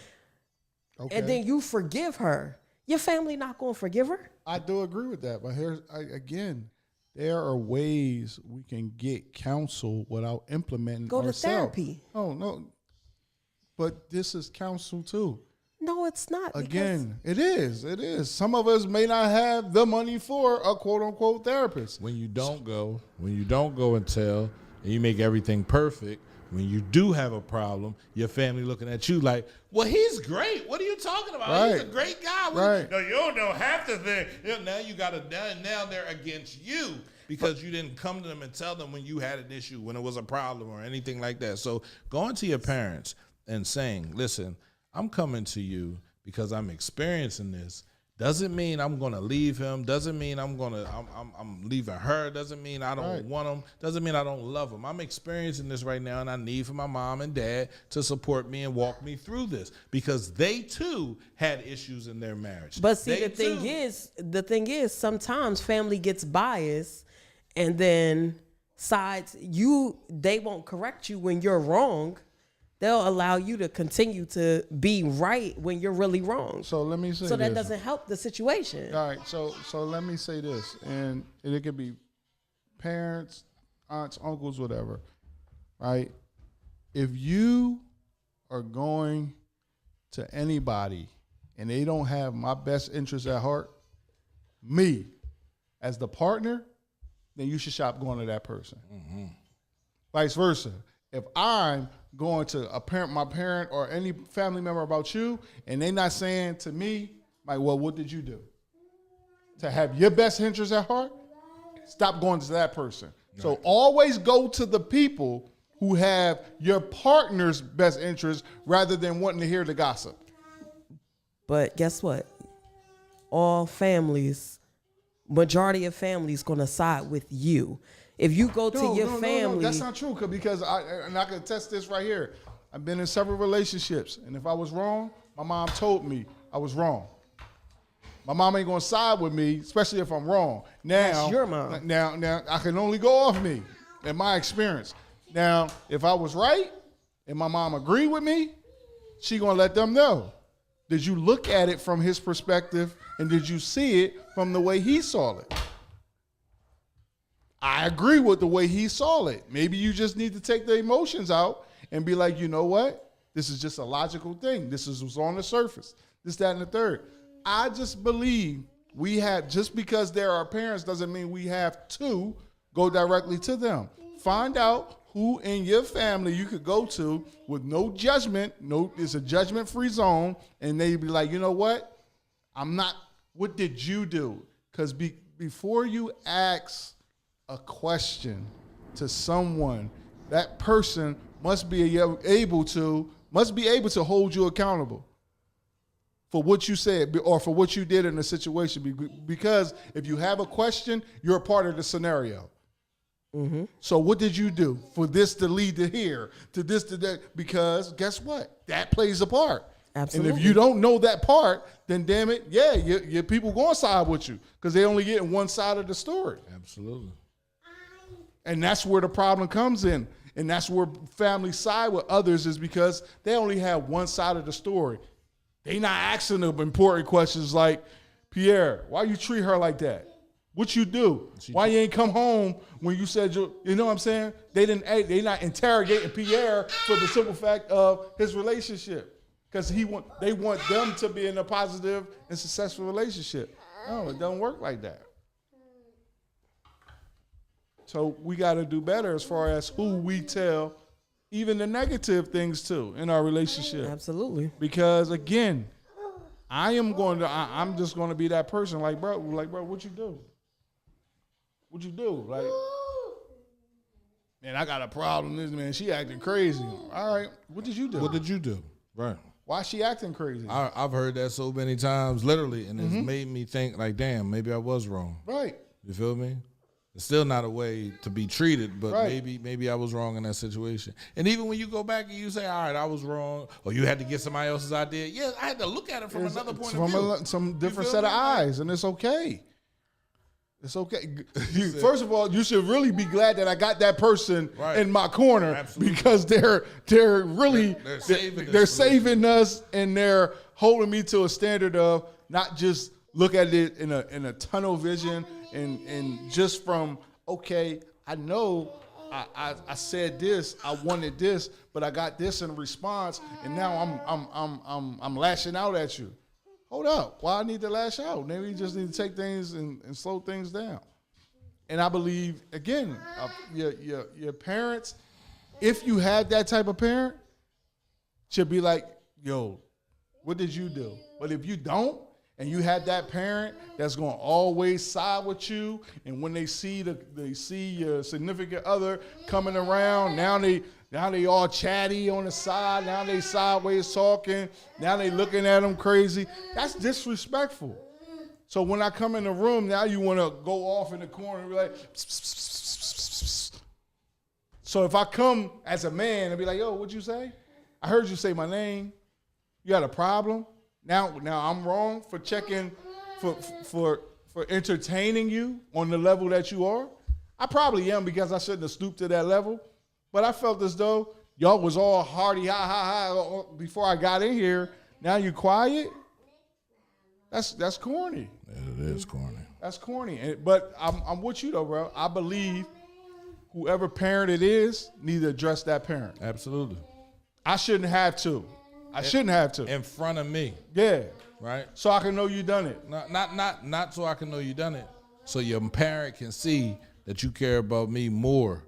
Okay. And then you forgive her. Your family not going to forgive her? I do agree with that. But again, there are ways we can get counsel without implementing Go ourselves. to therapy. Oh, no. But this is counsel too. No, it's not. Again, it is. It is. Some of us may not have the money for a quote unquote therapist. When you don't go and tell, and you make everything perfect, when you do have a problem, your family looking at you like, well, he's great. What are you talking about? Right. He's a great guy. Right. No, you don't know half the thing. Now you got to, now they're against you because you didn't come to them and tell them when you had an issue, when it was a problem or anything like that. So going to your parents and saying, listen, I'm coming to you because I'm experiencing this. Doesn't mean I'm going to leave him. Doesn't mean I'm leaving her. Doesn't mean I don't want him. Doesn't mean I don't love him. I'm experiencing this right now, and I need for my mom and dad to support me and walk me through this because they too had issues in their marriage. But see, the thing is, sometimes family gets biased, and then they won't correct you when you're wrong. they'll allow you to continue to be right when you're really wrong. So let me say So that this. doesn't help the situation. All right, so let me say this, and it could be parents, aunts, uncles, whatever, right? If you are going to anybody and they don't have my best interest at heart, me as the partner, then you should stop going to that person. Mm-hmm. Vice versa. If I'm going to my parent or any family member about you, and they not saying to me, like, well, what did you do? To have your best interest at heart, stop going to that person. Right. So always go to the people who have your partner's best interest rather than wanting to hear the gossip. But guess what? All families, majority of families gonna side with you. If you go to your family. No, that's not true, because I can attest this right here. I've been in several relationships, and if I was wrong, my mom told me I was wrong. My mom ain't gonna side with me, especially if I'm wrong. Now, that's your mom. Now I can only go off me and my experience. Now, if I was right and my mom agreed with me, she gonna let them know. Did you look at it from his perspective, and did you see it from the way he saw it? I agree with the way he saw it. Maybe you just need to take the emotions out and be like, you know what? This is just a logical thing. This is what's on the surface. This, that, and the third. I just believe we have, just because they're our parents doesn't mean we have to go directly to them. Find out who in your family you could go to with no judgment. It's a judgment-free zone, and they be like, you know what? What did you do? Because before you ask a question to someone, that person must be able to hold you accountable for what you said or for what you did in the situation. Because if you have a question, you're a part of the scenario. Mm-hmm. So what did you do for this to lead to here, to this, to that? Because guess what? That plays a part. Absolutely. And if you don't know that part, then damn it, yeah, your people going to side with you because they only getting one side of the story. Absolutely. And that's where the problem comes in. And that's where families side with others, is because they only have one side of the story. They not asking them important questions like, Pierre, why you treat her like that? What you do? Why you ain't come home when you said you know what I'm saying? They not interrogating Pierre for the simple fact of his relationship. Because they want them to be in a positive and successful relationship. No, it doesn't work like that. So we got to do better as far as who we tell even the negative things to in our relationship. Absolutely. Because again, I'm just going to be that person like, bro, what you do? What you do? Like, man, I got a problem. This man, she acting crazy. All right, what did you do? What did you do? Right. Why is she acting crazy? I've heard that so many times, literally, and it's made me think like, damn, maybe I was wrong. Right. You feel me? It's still not a way to be treated, but right. maybe I was wrong in that situation. And even when you go back and you say, all right, I was wrong, or you had to get somebody else's idea, yeah, I had to look at it from another point of view. Some different set of eyes, and it's okay. It's okay. First of all, you should really be glad that I got that person in my corner. Absolutely. Because they're really they're saving us, and they're holding me to a standard of not just look at it in a tunnel vision and just from, okay, I know I said this, I wanted this, but I got this in response, and now I'm lashing out at you. Hold up. Why I need to lash out? Maybe you just need to take things and slow things down. And I believe, again, your parents, if you had that type of parent, should be like, yo, what did you do? But if you don't, and you had that parent that's going to always side with you, and when they see your significant other coming around, now they all chatty on the side. Now they sideways talking. Now they looking at them crazy. That's disrespectful. So when I come in the room, now you want to go off in the corner and be like, pss, pss, pss, pss. So if I come as a man and be like, yo, what'd you say? I heard you say my name. You got a problem? Now I'm wrong for checking, for entertaining you on the level that you are. I probably am, because I shouldn't have stooped to that level. But I felt as though Y'all was all hearty, ha, ha, ha, before I got in here. Now you quiet? That's corny. It is corny. That's corny. But I'm with you, though, bro. I believe whoever parent it is need to address that parent. Absolutely. I shouldn't have to. I shouldn't have to. In front of me. Yeah. Right? So I can know you done it. Not so I can know you done it. So your parent can see that you care about me more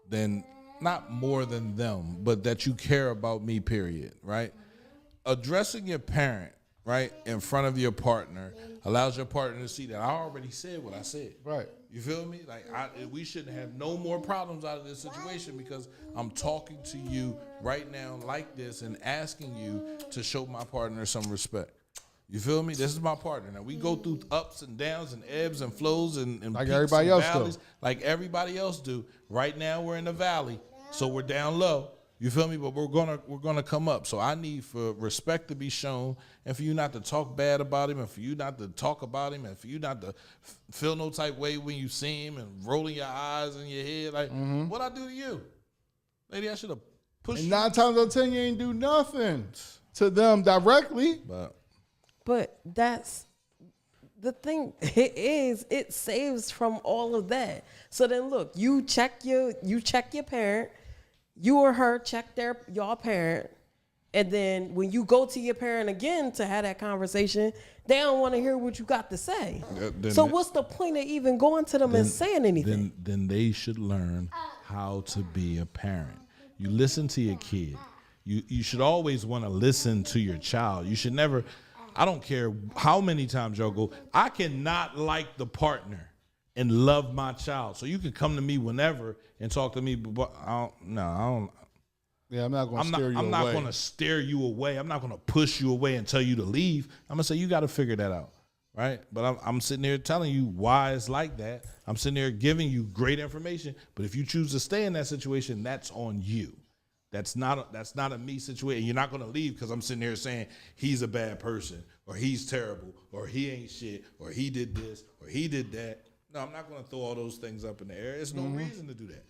than, not more than them, but that you care about me, period, right? Addressing your parent, right, in front of your partner allows your partner to see that I already said what I said. Right. You feel me? Like, we shouldn't have no more problems out of this situation because I'm talking to you right now like this and asking you to show my partner some respect. You feel me? This is my partner. Now, we go through ups and downs and ebbs and flows and like peaks everybody and else valleys, do. like everybody else do. Right now, we're in the valley, so we're down low. You feel me? But we're gonna come up. So I need for respect to be shown, and for you not to talk bad about him, and for you not to talk about him, and for you not to feel no type way when you see him and rolling your eyes in your head. Like, what I do to you, lady? I should have pushed. And you. 9 times out of 10, you ain't do nothing to them directly. But that's the thing. It saves from all of that. So then look, you check your parent, you or her check y'all parent, and then when you go to your parent again to have that conversation, they don't want to hear what you got to say. So what's the point of even going to them and saying anything? Then they should learn how to be a parent. You listen to your kid. You should always want to listen to your child. You should never. I don't care how many times y'all go. I cannot like the partner and love my child. So you can come to me whenever and talk to me, but I don't. Yeah, I'm not going to steer you away. I'm not going to steer you away. I'm not going to push you away and tell you to leave. I'm going to say you got to figure that out, right? But I'm sitting there telling you why it's like that. I'm sitting there giving you great information. But if you choose to stay in that situation, that's on you. That's not a me situation. You're not going to leave because I'm sitting there saying he's a bad person or he's terrible or he ain't shit or he did this or he did that. No, I'm not going to throw all those things up in the air. There's no reason to do that.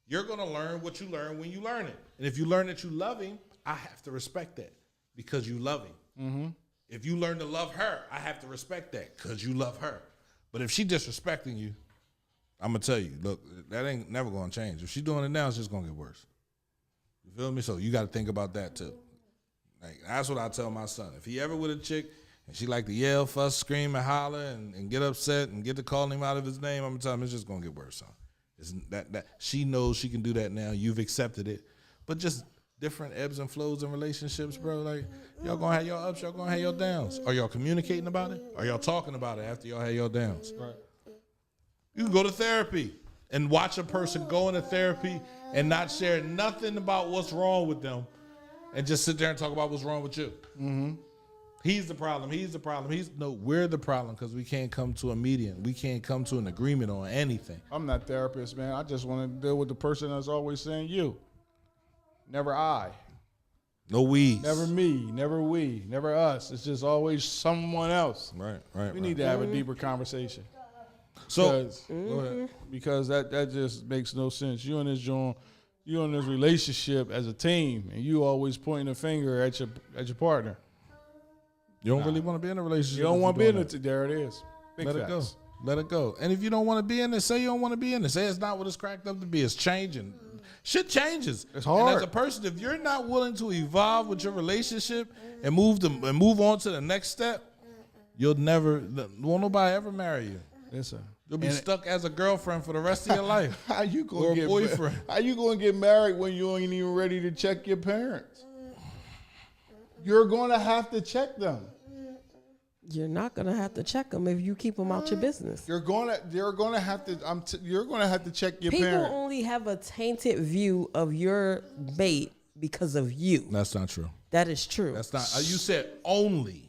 You're going to learn what you learn when you learn it. And if you learn that you love him, I have to respect that because you love him. If you learn to love her, I have to respect that because you love her. But if she disrespecting you, I'm going to tell you, look, that ain't never going to change. If she's doing it now, it's just going to get worse. You feel me? So you got to think about that too. Like, that's what I tell my son. If he ever with a chick and she like to yell, fuss, scream, and holler and get upset and get to calling him out of his name, I'm going to tell him it's just going to get worse, son. It's that she knows she can do that now. You've accepted it. But just different ebbs and flows in relationships, bro. Like, y'all going to have your ups, y'all going to have your downs. Are y'all communicating about it? Are y'all talking about it after y'all have your downs? Right. You can go to therapy and watch a person go into therapy and not share nothing about what's wrong with them and just sit there and talk about what's wrong with you. He's the problem. He's the problem. We're the problem because we can't come to a median. We can't come to an agreement on anything. I'm not therapist, man. I just want to deal with the person that's always saying you. Never I. No we's. Never me. Never we. Never us. It's just always someone else. Right. We need to have a deeper conversation. So, because that just makes no sense. You in this relationship as a team, and you always pointing a finger at your partner. You don't really want to be in a relationship. You don't want to be in it. There it is. Big Let facts. it go. Let it go. And if you don't want to be in it, say you don't want to be in it. Say it's not what it's cracked up to be. It's changing. Shit changes. It's hard. And as a person, if you're not willing to evolve with your relationship and move on to the next step, won't nobody ever marry you. Listen. You'll be stuck as a girlfriend for the rest of your life. How you gonna Or a get boyfriend. How you gonna get married when you ain't even ready to check your parents? You're gonna have to check them. You're not gonna have to check them if you keep them out your business. You're gonna have to check your People parents. only have a tainted view of your mate because of you. That's not true. That is true. That's not. You said only.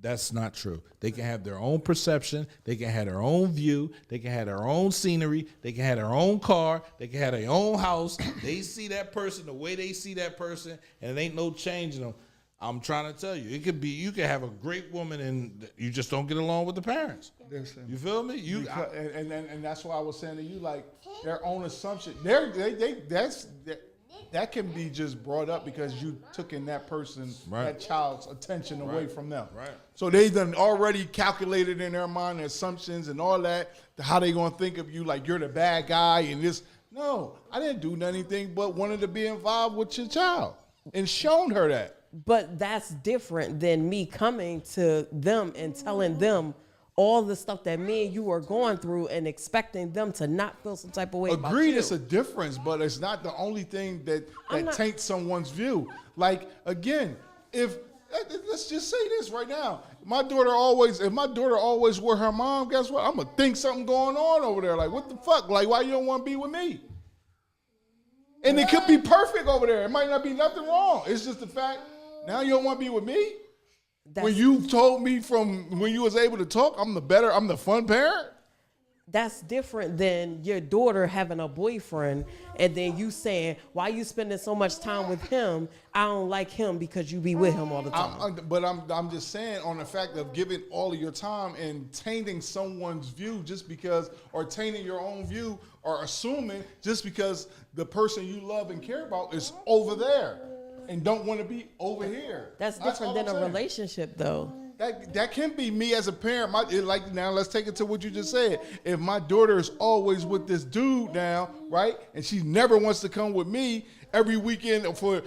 That's not true. They can have their own perception. They can have their own view. They can have their own scenery. They can have their own car. They can have their own house. They see that person the way they see that person, and it ain't no changing them. I'm trying to tell you, it could be you can have a great woman and you just don't get along with the parents. Listen. You feel me? And that's why I was saying to you, like, their own assumption. that can be just brought up because you took in that person, that child's attention away from them. Right. So they done already calculated in their mind the assumptions and all that, how they gonna think of you like you're the bad guy and this. No, I didn't do anything but wanted to be involved with your child and shown her that. But that's different than me coming to them and telling them all the stuff that me and you are going through and expecting them to not feel some type of way about Agreed, you. it's a difference, but it's not the only thing that taints someone's view. Like, again, if let's just say this right now. If my daughter always with her mom, guess what? I'm gonna think something going on over there. Like, what the fuck? Like, why you don't want to be with me? And it could be perfect over there. It might not be nothing wrong. It's just the fact now you don't want to be with me. When you told me from when you was able to talk, I'm the fun parent. That's different than your daughter having a boyfriend and then you saying, why you spending so much time with him? I don't like him because you be with him all the time. But I'm just saying on the fact of giving all of your time and tainting someone's view just because, or tainting your own view, or assuming just because the person you love and care about is over there and don't want to be over here. That's different than a relationship, though. That can be me as a parent. Now let's take it to what you just said. If my daughter is always with this dude now, right, and she never wants to come with me every weekend for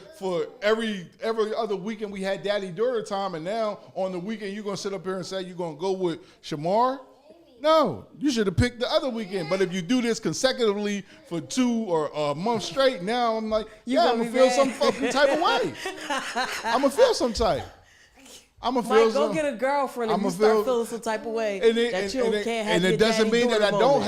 every other weekend we had daddy-daughter time, and now on the weekend you're gonna sit up here and say you're gonna go with Shamar? No, you should have picked the other weekend. But if you do this consecutively for 2 or a month straight, now I'm like, I'm gonna feel some fucking type of way. I'm gonna feel some type. I'm gonna feel go get a girlfriend and you start feeling some type of way that you can't have. And it doesn't mean that I don't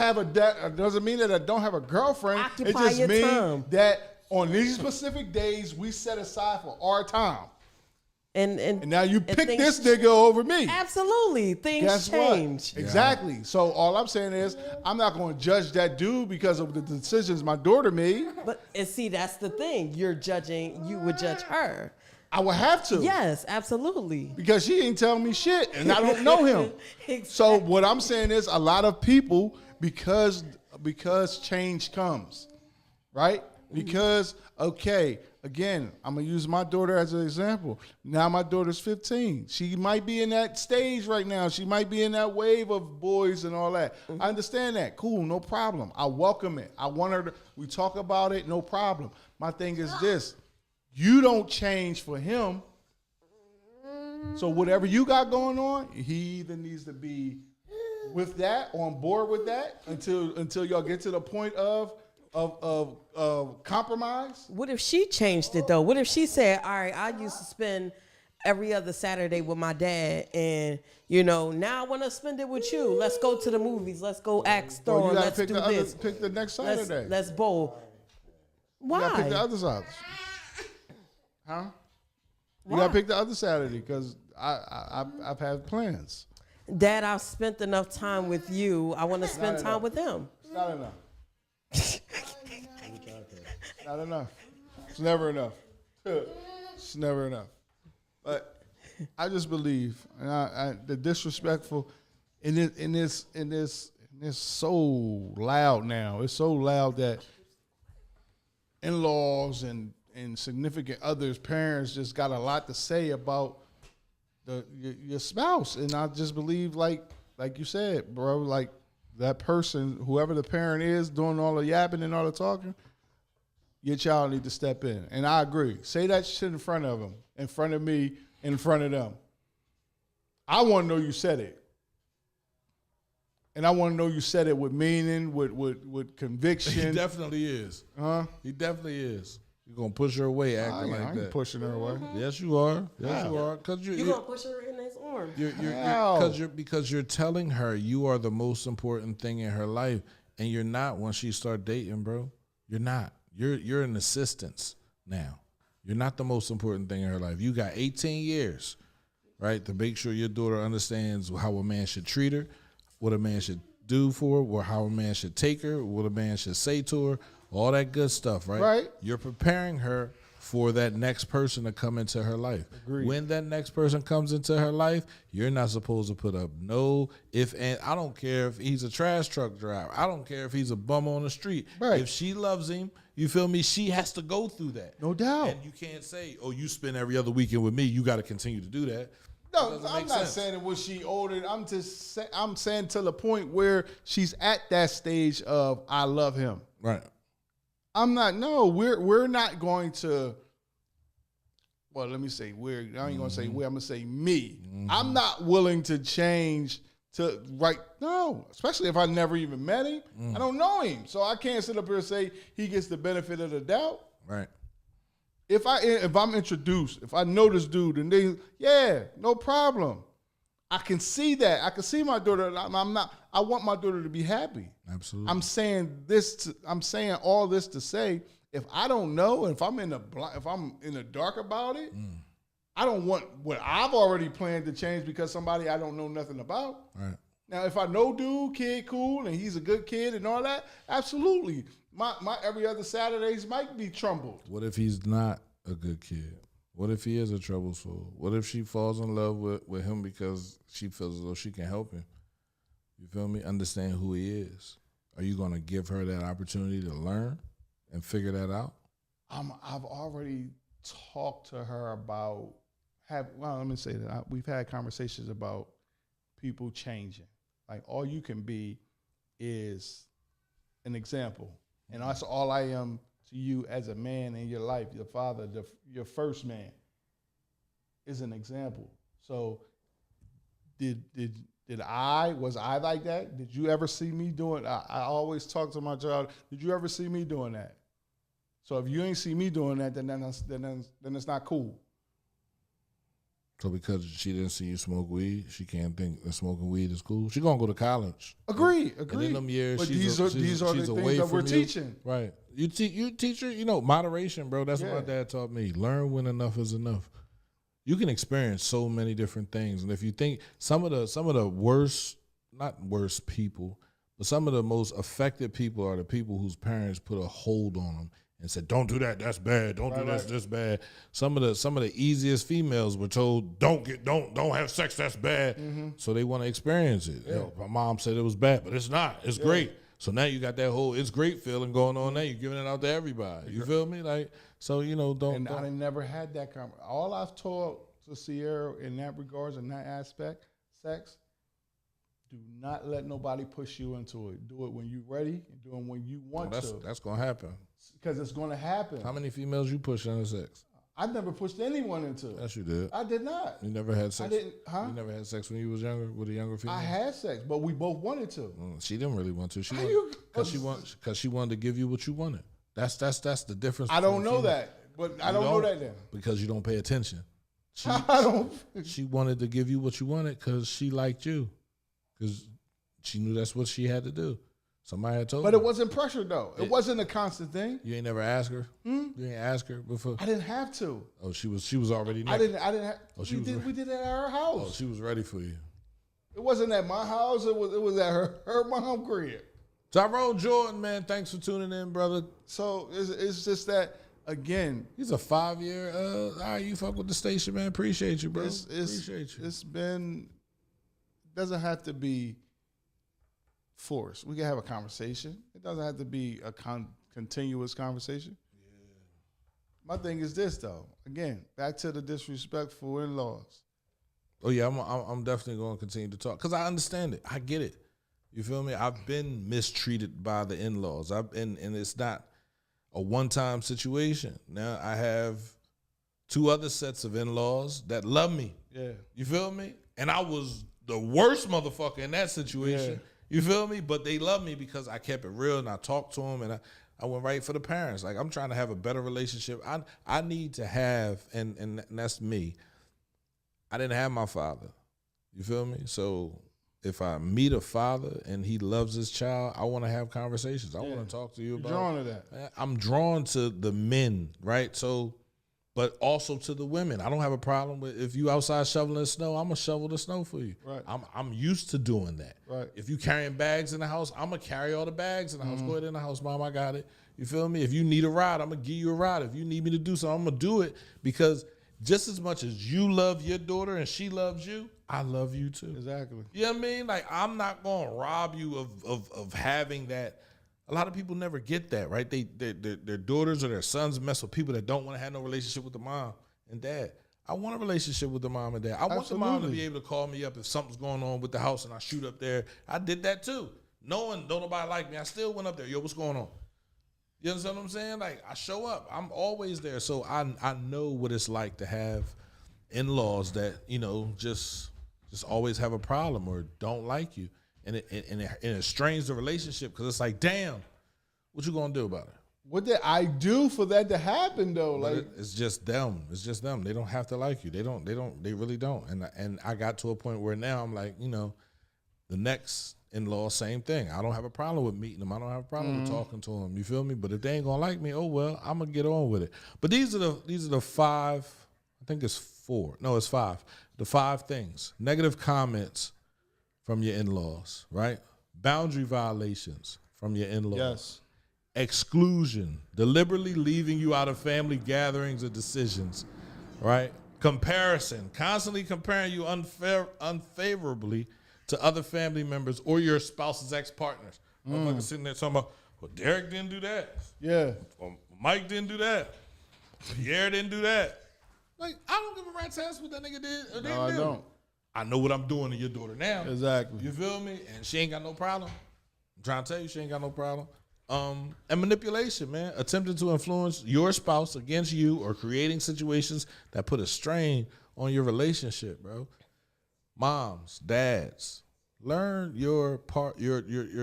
have a girlfriend. Occupy it just your means time. that on these specific days we set aside for our time. And now you pick this nigga over me. Absolutely. Things change. What? Exactly. So all I'm saying is I'm not going to judge that dude because of the decisions my daughter made. And see, that's the thing. You would judge her. I would have to. Yes, absolutely. Because she ain't telling me shit and I don't know him. Exactly. So what I'm saying is a lot of people, because change comes, right? Because, okay, again, I'm going to use my daughter as an example. Now my daughter's 15. She might be in that stage right now. She might be in that wave of boys and all that. Mm-hmm. I understand that. Cool, no problem. I welcome it. I want her to, we talk about it, no problem. My thing is this. You don't change for him. So whatever you got going on, he either needs to be with that, on board with that, until y'all get to the point of compromise. What if she changed it though? What if she said, all right, I used to spend every other Saturday with my dad, and now I want to spend it with you. Let's go to the movies. Let's go act store. Let's do this. Pick the next Saturday. Let's bowl. Why? You gotta pick the other side. Huh? You gotta pick the other Saturday because I've had plans. Dad, I've spent enough time with you. I want to spend time with him. It's not enough. Not enough. It's never enough. It's never enough. But I just believe, and the disrespectful, in this so loud now. It's so loud that in-laws and significant others, parents just got a lot to say about your spouse, and I just believe, like you said, bro, like that person, whoever the parent is, doing all the yapping and all the talking, your child need to step in. And I agree. Say that shit in front of them, in front of me, in front of them. I want to know you said it. And I want to know you said it with meaning, with conviction. He definitely is. Huh? He definitely is. You're going to push her away acting like that. I ain't pushing her away. Yes, you are. Yes, you are. You're going to push her in his arm. Because you're telling her you are the most important thing in her life, and you're not when she start dating, bro. You're not. You're an assistance now. You're not the most important thing in her life. You got 18 years, right, to make sure your daughter understands how a man should treat her, what a man should do for her, or how a man should take her, what a man should say to her, all that good stuff, right? Right. You're preparing her for that next person to come into her life. Agreed. When that next person comes into her life, you're not supposed to put up no if and. I don't care if he's a trash truck driver. I don't care if he's a bum on the street. Right. If she loves him You feel me? She has to go through that. No doubt. And you can't say, oh, you spend every other weekend with me. You got to continue to do that. No, Doesn't I'm make not sense. saying it was she older. I'm saying to the point where she's at that stage of I love him. Right. I'm not. No, we're not going to. Well, let me say we're. I ain't gonna say we're. I'm gonna say me. I'm not willing to change to right. No, especially if I never even met him. I don't know him, so I can't sit up here and say he gets the benefit of the doubt. Right. If I'm introduced, if I know this dude, and no problem. I can see that. I can see my daughter. I'm not. I want my daughter to be happy. Absolutely. I'm saying this. I'm saying all this to say, if I don't know, if I'm in the dark about it, I don't want what I've already planned to change because somebody I don't know nothing about. Right. Now, if I know dude, kid, cool, and he's a good kid and all that, absolutely. My every other Saturdays might be troubled. What if he's not a good kid? What if he is a trouble soul? What if she falls in love with him because she feels as though she can help him? You feel me? Understand who he is. Are you going to give her that opportunity to learn and figure that out? I've already talked to her about let me say that we've had conversations about people changing. Like all you can be is an example, and that's all I am to you as a man in your life. Your father, your first man, is an example. So, was I like that? Did you ever see me doing? I always talk to my child. Did you ever see me doing that? So if you ain't see me doing that, then it's not cool. So because she didn't see you smoke weed, she can't think that smoking weed is cool. She gonna go to college. Agree. And in them years, But these are the things that we're teaching. Right. You teach her, moderation, bro. That's what my dad taught me. Learn when enough is enough. You can experience so many different things. And if you think some of the worst, not worst people, but some of the most affected people are the people whose parents put a hold on them and said, "Don't do that. That's bad. Don't do this. That's bad." Some of the easiest females were told, "Don't have sex. That's bad." So they want to experience it. Yeah. My mom said it was bad, but it's not. It's great. So now you got that whole "it's great" feeling going on. Now you're giving it out to everybody. You feel me? Like so, don't. I never had that conversation. All I've told to Sierra in that regards, in that aspect, sex. Do not let nobody push you into it. Do it when you're ready and do it when you want to. That's gonna happen. Because it's going to happen. How many females you push into sex? I never pushed anyone into it. Yes, you did. I did not. You never had sex. I didn't. Huh? You never had sex when you was younger with a younger female. I had sex, but we both wanted to. She didn't really want to. Because she wanted to give you what you wanted. That's the difference. I don't know that, but I don't know that then. Because you don't pay attention. I don't. She wanted to give you what you wanted because she liked you. Because she knew that's what she had to do. Somebody had told her. But it wasn't pressure though. It wasn't a constant thing. You ain't never asked her. You ain't asked her before. I didn't have to. Oh, she was already. I didn't. We did it at her house. Oh, she was ready for you. It wasn't at my house. It was at her mom crib. Tyrone Jordan, man, thanks for tuning in, brother. So it's just that again. He's a 5-year. All right, you fuck with the station, man. Appreciate you, bro. Appreciate you. It's been. Doesn't have to be forced. We can have a conversation. It doesn't have to be a continuous conversation. Yeah. My thing is this though. Again, back to the disrespectful in-laws. Oh yeah, I'm definitely going to continue to talk because I understand it. I get it. You feel me? I've been mistreated by the in-laws. And it's not a one-time situation. Now I have 2 other sets of in-laws that love me. Yeah. You feel me? And I was the worst motherfucker in that situation. Yeah. You feel me? But they love me because I kept it real and I talked to them and I went right for the parents. Like I'm trying to have a better relationship. I need to have, and that's me. I didn't have my father. You feel me? So if I meet a father and he loves his child, I want to have conversations. I want to talk to you about. You're drawn to that. I'm drawn to the men, right? So, but also to the women. I don't have a problem with if you outside shoveling the snow, I'm gonna shovel the snow for you. Right. I'm used to doing that. Right. If you carrying bags in the house, I'm gonna carry all the bags in the house. Go ahead in the house, mom. I got it. You feel me? If you need a ride, I'm gonna give you a ride. If you need me to do something, I'm gonna do it because just as much as you love your daughter and she loves you, I love you too. Exactly. You know what I mean? Like I'm not gonna rob you of having that A lot of people never get that, right? Their daughters or their sons mess with people that don't want to have no relationship with the mom and dad. I want a relationship with the mom and dad. I want the mom to be able to call me up if something's going on with the house and I shoot up there. I did that too. Knowing don't nobody like me, I still went up there. Yo, what's going on? You understand what I'm saying? Like, I show up. I'm always there. So I know what it's like to have in-laws that, you know, just always have a problem or don't like you. And it strains the relationship because it's like, damn, what you gonna do about it? What did I do for that to happen though? But Like, it's just them. It's just them. They don't have to like you. They really don't. And I got to a point where now I'm like, you know, the next in-law, same thing. I don't have a problem with meeting them. I don't have a problem with talking to them. You feel me? But if they ain't gonna like me, oh well, I'm gonna get on with it. But these are the 5. I think it's 4. No, it's 5. The 5 things: negative comments from your in-laws, right? Boundary violations from your in-laws. yes. Exclusion, deliberately leaving you out of family gatherings or decisions, right? Comparison, constantly comparing you unfavorably to other family members or your spouse's ex-partners. Motherfucker sitting there talking about, well, Derek didn't do that. Yeah. Well, Mike didn't do that. Pierre didn't do that. Like, I don't give a rat's ass what that nigga did or didn't No, I do. don't. I know what I'm doing to your daughter now. Exactly. You feel me? And she ain't got no problem. I'm trying to tell you, she ain't got no problem. And manipulation, man. Attempting to influence your spouse against you or creating situations that put a strain on your relationship, bro. Moms, dads, learn your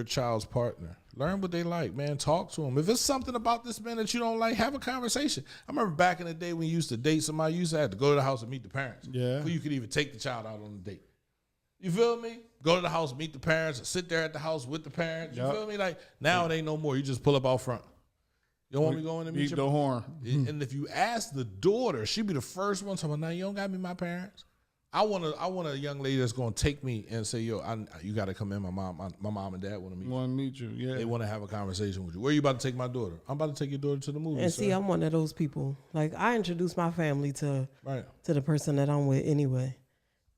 child's partner. Learn what they like, man. Talk to them. If it's something about this man that you don't like, have a conversation. I remember back in the day when you used to date somebody, you used to have to go to the house and meet the parents. Yeah. Before you could even take the child out on a date. You feel me? Go to the house, meet the parents, and sit there at the house with the parents. You feel me? Like, now it ain't no more. You just pull up out front. You don't want me going to meet Beat the horn. And if you ask the daughter, she be the first one talking about, "Now you don't got me my parents." I want a young lady that's gonna take me and say, "Yo, you got to come in. My mom and dad want to meet you. Want to meet you? Yeah. They want to have a conversation with you. Where you about to take my daughter? I'm about to take your daughter to the movie." And see, I'm one of those people. Like, I introduce my family to the person that I'm with anyway.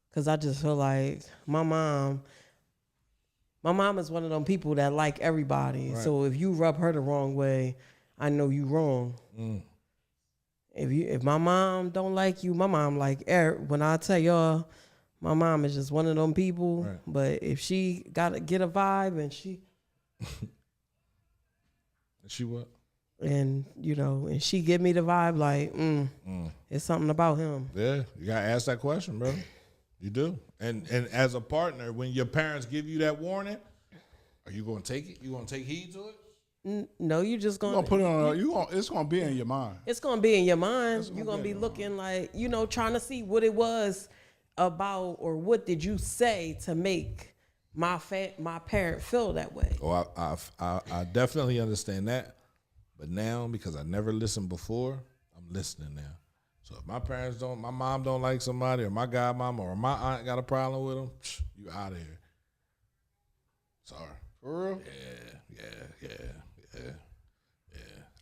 Because I just feel like my mom is one of them people that like everybody. Right. So if you rub her the wrong way, I know you wrong. If my mom don't like you, my mom like Eric. When I tell y'all, my mom is just one of them people. Right. But if she gotta get a vibe and she And she what? and she give me the vibe like, it's something about him. Yeah, you gotta ask that question, bro. You do. And as a partner, when your parents give you that warning, are you gonna take it? You gonna take heed to it? No, you just You're gonna put it on. It's gonna be in your mind. It's gonna be in your mind. You're gonna be looking like, trying to see what it was about, or what did you say to make my parent feel that way. Oh, I definitely understand that. But now, because I never listened before, I'm listening now. So if my mom don't like somebody, or my godmama or my aunt got a problem with them, you out of here. Sorry. For real? Yeah.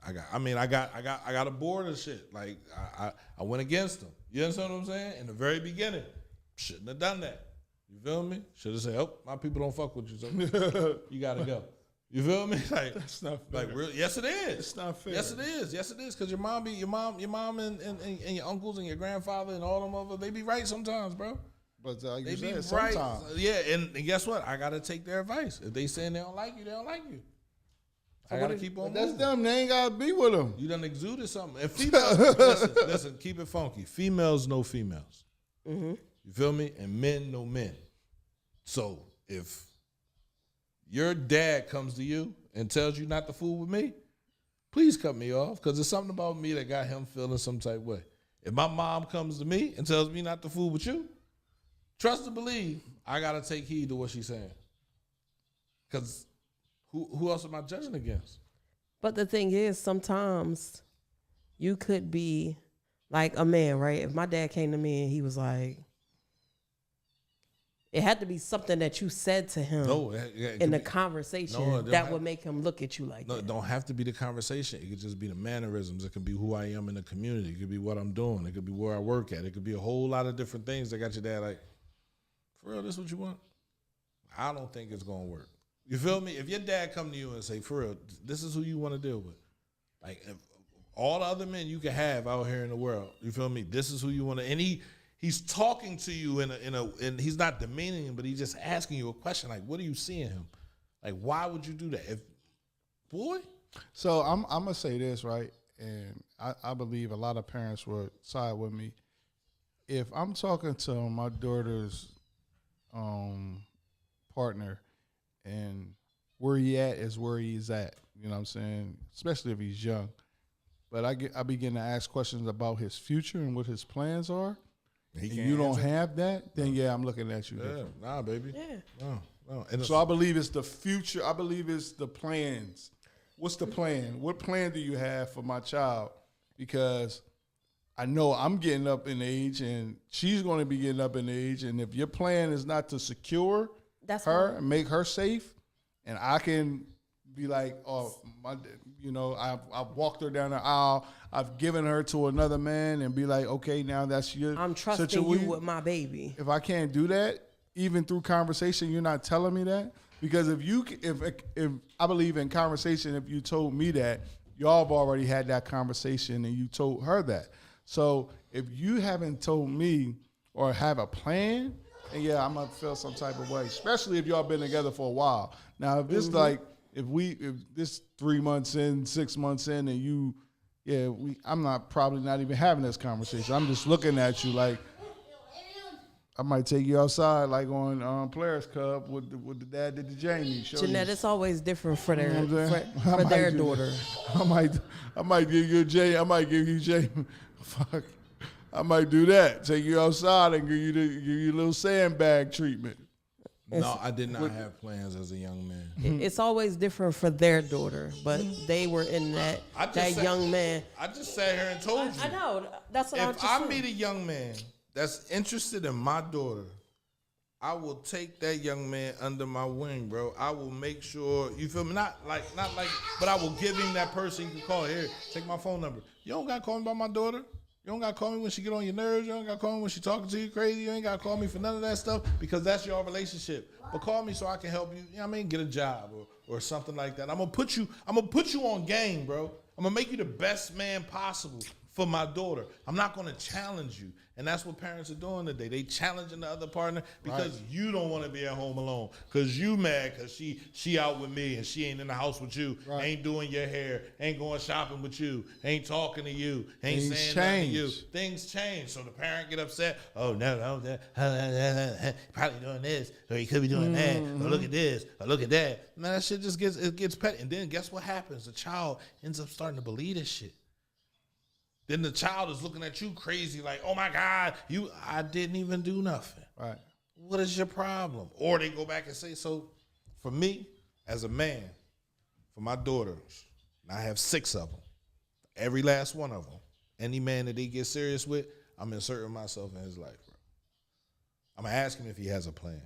I got a board of shit. Like, I went against them. You understand what I'm saying? In the very beginning, shouldn't have done that. You feel me? Should have said, "Oh, my people don't fuck with you, so you gotta go." You feel me? Like, That's not fair. like, real, yes, it is. It's not fair. Yes, it is. Yes, it is. Because your mom and your uncles and your grandfather and all them other, they be right sometimes, bro. But like They you be said, right. sometimes. Yeah, and guess what? I gotta take their advice. If they saying they don't like you, they don't like you. I gotta keep on But that's moving. them. They ain't gotta be with them. You done exuded something. And females, listen, keep it funky. Females know females. Mm-hmm. You feel me? And men know men. So if your dad comes to you and tells you not to fool with me, please cut me off, because there's something about me that got him feeling some type of way. If my mom comes to me and tells me not to fool with you, trust and believe I got to take heed to what she's saying. Because who else am I judging against? But the thing is, sometimes you could be like a man, right? If my dad came to me and he was like, it had to be something that you said to him in the conversation that would make him look at you like that. No, it don't have to be the conversation. It could just be the mannerisms. It could be who I am in the community. It could be what I'm doing. It could be where I work at. It could be a whole lot of different things that got your dad like, for real, this what you want? I don't think it's going to work. You feel me? If your dad come to you and say, for real, this is who you want to deal with. Like, if all the other men you can have out here in the world, you feel me? This is who you want to, and he's talking to you and he's not demeaning him, but he's just asking you a question. Like, what do you see in him? Like, why would you do that? Boy. So I'm gonna say this, right? And I believe a lot of parents would side with me. If I'm talking to my daughter's partner and where he at is where he's at, you know what I'm saying? Especially if he's young. But I begin to ask questions about his future and what his plans are. And you don't have that, then yeah, I'm looking at you. Yeah, different. nah, baby. Yeah. No. And So I believe it's the future. I believe it's the plans. What's the plan? What plan do you have for my child? Because I know I'm getting up in age and she's going to be getting up in age. And if your plan is not to secure her and make her safe, and I can be like, oh, I've walked her down the aisle. I've given her to another man and be like, okay, now that's your I'm trusting situation. you with my baby. If I can't do that, even through conversation, you're not telling me that. Because if I believe in conversation, if you told me that, y'all have already had that conversation and you told her that. So if you haven't told me or have a plan, and yeah, I'm gonna feel some type of way, especially if y'all been together for a while. Now, if this if this 3 months in, 6 months in, and I'm probably not even having this conversation. I'm just looking at you like, I might take you outside, like on Players Cup with the dad did to Jamie. Jeanette, it's always different for their You know what I'm saying? for their daughter. I might give you Jamie. Fuck. I might do that. Take you outside and give you a little sandbag treatment. No, I did not have plans as a young man. It's always different for their daughter, but they were in that young man. I just sat here and told you. I know. That's what I'm If just I saying. meet a young man that's interested in my daughter, I will take that young man under my wing, bro. I will make sure, you feel me? Not like, but I will give him that person you can call. Here, take my phone number. You don't got to call me about my daughter. You don't got to call me when she get on your nerves. You don't got to call me when she talking to you crazy. You ain't got to call me for none of that stuff because that's your relationship. But call me so I can help you, get a job or something like that. I'm gonna put you on game, bro. I'm gonna make you the best man possible for my daughter. I'm not gonna challenge you. And that's what parents are doing today. They challenging the other partner because you don't want to be at home alone. Because you mad because she out with me and she ain't in the house with you. Right. Ain't doing your hair. Ain't going shopping with you. Ain't talking to you. Ain't saying nothing to you. Things change. So the parent get upset. Oh, no, probably doing this. Or he could be doing that. Or look at this. Or look at that. Man, that shit just gets petty. And then guess what happens? The child ends up starting to believe this shit. Then the child is looking at you crazy like, oh, my God, I didn't even do nothing. Right. What is your problem? Or they go back and say, so for me, as a man, for my daughters, and I have 6 of them, every last one of them, any man that they get serious with, I'm inserting myself in his life, bro. I'm going to ask him if he has a plan.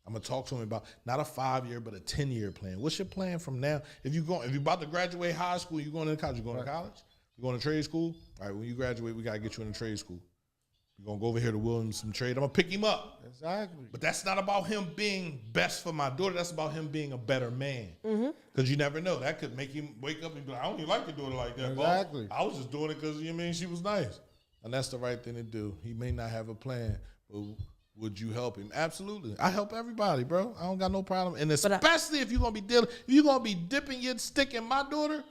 I'm going to talk to him about not a 5-year, but a 10-year plan. What's your plan from now? If you're about to graduate high school, you're going to college. You going to college? You going to trade school? All right, when you graduate, we got to get you in a trade school. You're going to go over here to Williamson Trade. I'm going to pick him up. Exactly. But that's not about him being best for my daughter. That's about him being a better man. Because you never know. That could make him wake up and be like, I don't even like your daughter like that, exactly. boss. I was just doing it because, she was nice. And that's the right thing to do. He may not have a plan, but would you help him? Absolutely. I help everybody, bro. I don't got no problem. And especially if you're going to be dipping your stick in my daughter,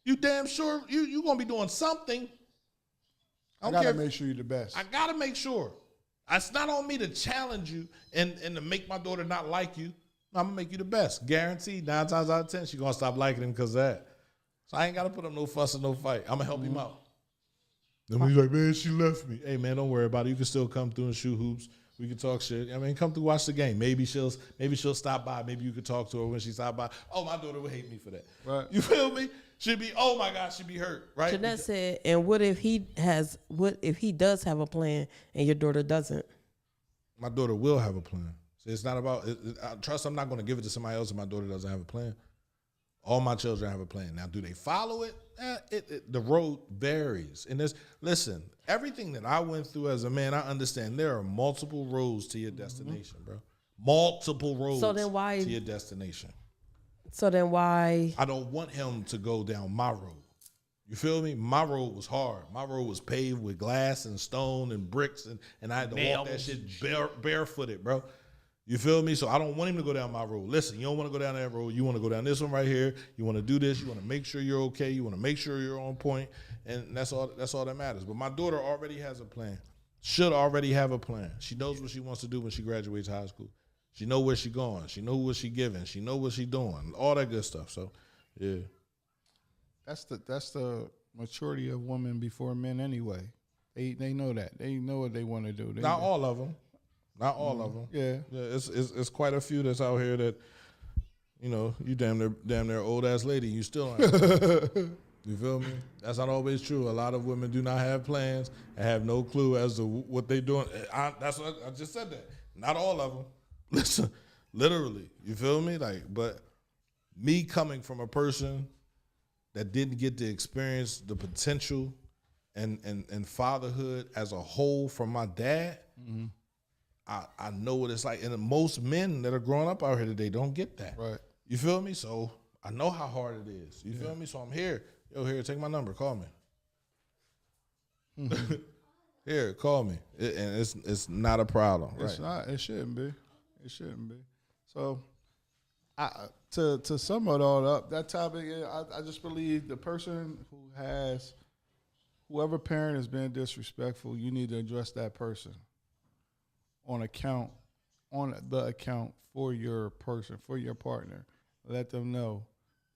you damn sure you going to be doing something. I got to make sure you're the best. I got to make sure. It's not on me to challenge you and to make my daughter not like you. I'm going to make you the best. Guaranteed, 9 times out of 10, she's going to stop liking him because of that. So I ain't got to put up no fuss and no fight. I'm going to help him out. Then he's like, man, she left me. Hey, man, don't worry about it. You can still come through and shoot hoops. We can talk shit. Come through, watch the game. Maybe she'll stop by. Maybe you could talk to her when she stop by. Oh, my daughter would hate me for that. Right. You feel me? She'd be, oh my God, she'd be hurt. Right. Jeanette said, and what if he does have a plan and your daughter doesn't? My daughter will have a plan. So it's not about. Trust. I'm not going to give it to somebody else if my daughter doesn't have a plan. All my children have a plan. Now, do they follow it? The road varies. And listen, everything that I went through as a man, I understand there are multiple roads to your destination, bro. Multiple roads to your destination. So then why? I don't want him to go down my road. You feel me? My road was hard. My road was paved with glass and stone and bricks, and I had to walk that shit barefooted, bro. You feel me? So I don't want him to go down my road. Listen, you don't want to go down that road. You want to go down this one right here. You want to do this. You want to make sure you're okay. You want to make sure you're on point, and that's all that matters. But my daughter already has a plan. Should already have a plan. She knows what she wants to do when she graduates high school. She know where she going. She know what she giving. She know what she doing. All that good stuff. So, yeah. That's the maturity of women before men anyway. They know that. They know what they want to do. Not all of them. Not all of them. Yeah. It's quite a few that's out here that, you know, you damn near old ass lady. You still ain't. You feel me? That's not always true. A lot of women do not have plans and have no clue as to what they doing. That's what I just said that. Not all of them. Listen, literally. You feel me? Like, but me coming from a person that didn't get to experience the potential and fatherhood as a whole from my dad. Mm-hmm. I know what it's like. And most men that are growing up out here today don't get that. Right. You feel me? So I know how hard it is. You feel me? So I'm here. Yo, here, take my number. Call me. Here, call me. And it's not a problem. It's not. It shouldn't be. It shouldn't be. So to sum it all up, that topic, I just believe the person whoever parent has been disrespectful, you need to address that person on the account for your person, for your partner. Let them know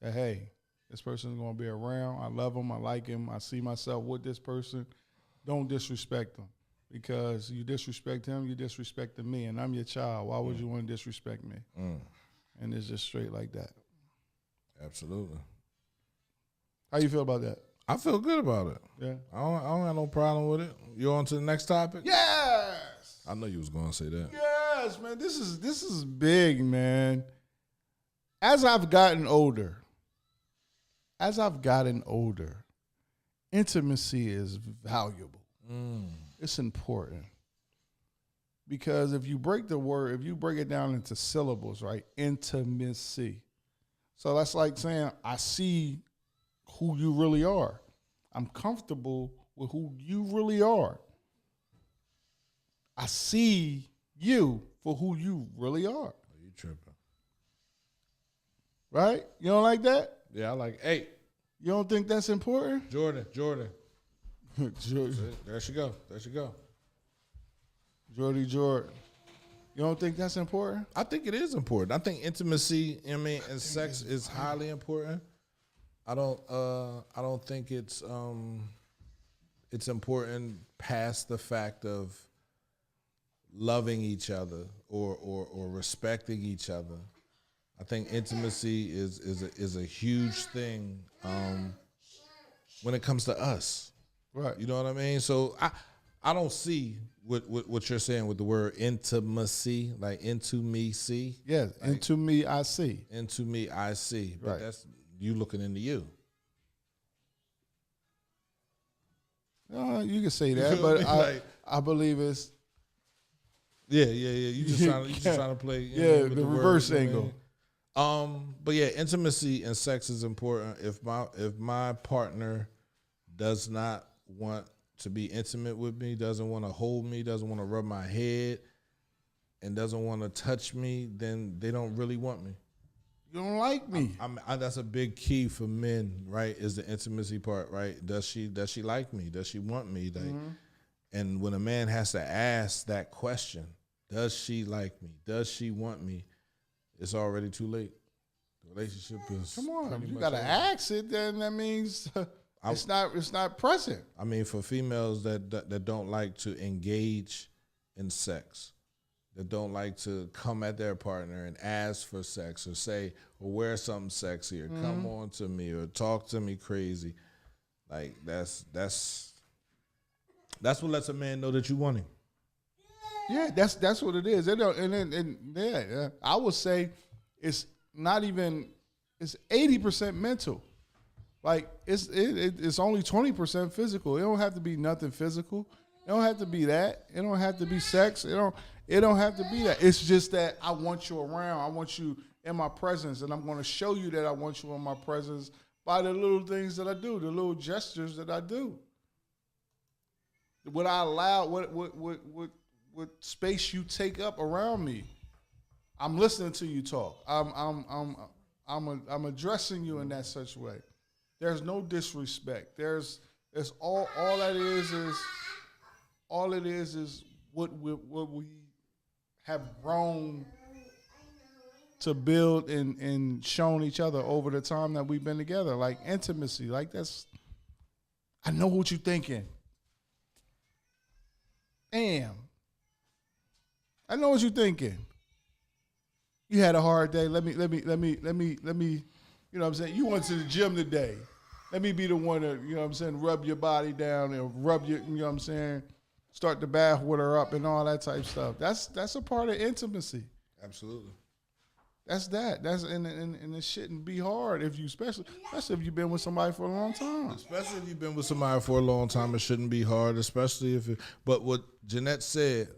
that, hey, this person's going to be around. I love him. I like him. I see myself with this person. Don't disrespect them, because you disrespect him, you disrespecting me, and I'm your child. Why would you want to disrespect me? And it's just straight like that. Absolutely. How you feel about that? I feel good about it. Yeah. I don't have no problem with it. You on to the next topic? Yes. I know you was going to say that. Yes, man. This is big, man. As I've gotten older, intimacy is valuable. It's important. Because if you break it down into syllables, right? Intimacy. So that's like saying, I see who you really are. I'm comfortable with who you really are. I see you for who you really are. You tripping. Right? You don't like that? Yeah, I like, hey. You don't think that's important? Jordan. Jordan. There she go. Jordy Jordan. You don't think that's important? I think it is important. I think intimacy, and sex is highly important. I don't think it's important past the fact of loving each other or respecting each other. I think intimacy is a huge thing when it comes to us. Right. You know what I mean? So I don't see what you're saying with the word intimacy, like into me see. Yes, like, into me I see. Into me I see. But right. That's you looking into you. You can say that, but I believe it's Yeah. You just trying to play with the reverse angle. But yeah, intimacy and sex is important. If my partner does not want to be intimate with me, doesn't want to hold me, doesn't want to rub my head, and doesn't want to touch me, then they don't really want me. You don't like me. That's a big key for men, right? Is the intimacy part, right? Does she like me? Does she want me? Like, and when a man has to ask that question, does she like me? Does she want me? It's already too late. The relationship is. Come on, if you gotta ask it, then that means it's not present. I mean, for females that don't like to engage in sex, that don't like to come at their partner and ask for sex or say or wear something sexy or come on to me or talk to me crazy, like that's what lets a man know that you want him. Yeah, that's what it is. Yeah, I would say it's not even. It's 80% mental. Like it's only 20% physical. It don't have to be nothing physical. It don't have to be that. It don't have to be sex. It don't have to be that. It's just that I want you around. I want you in my presence, and I'm going to show you that I want you in my presence by the little things that I do, the little gestures that I do. What I allow, what space you take up around me. I'm listening to you talk. I'm addressing you in that such way. There's no disrespect. There's all that is what we have grown to build and shown each other over the time that we've been together. Like intimacy. Like I know what you're thinking. Damn. I know what you're thinking. You had a hard day. Let me, you know what I'm saying? You went to the gym today. Let me be the one to, you know what I'm saying, rub your body down and rub your, you know what I'm saying, start the bath with her up and all that type stuff. That's a part of intimacy. Absolutely. That's and it shouldn't be hard if you especially if you've been with somebody for a long time. Especially if you've been with somebody for a long time, it shouldn't be hard, but what Jeanette said,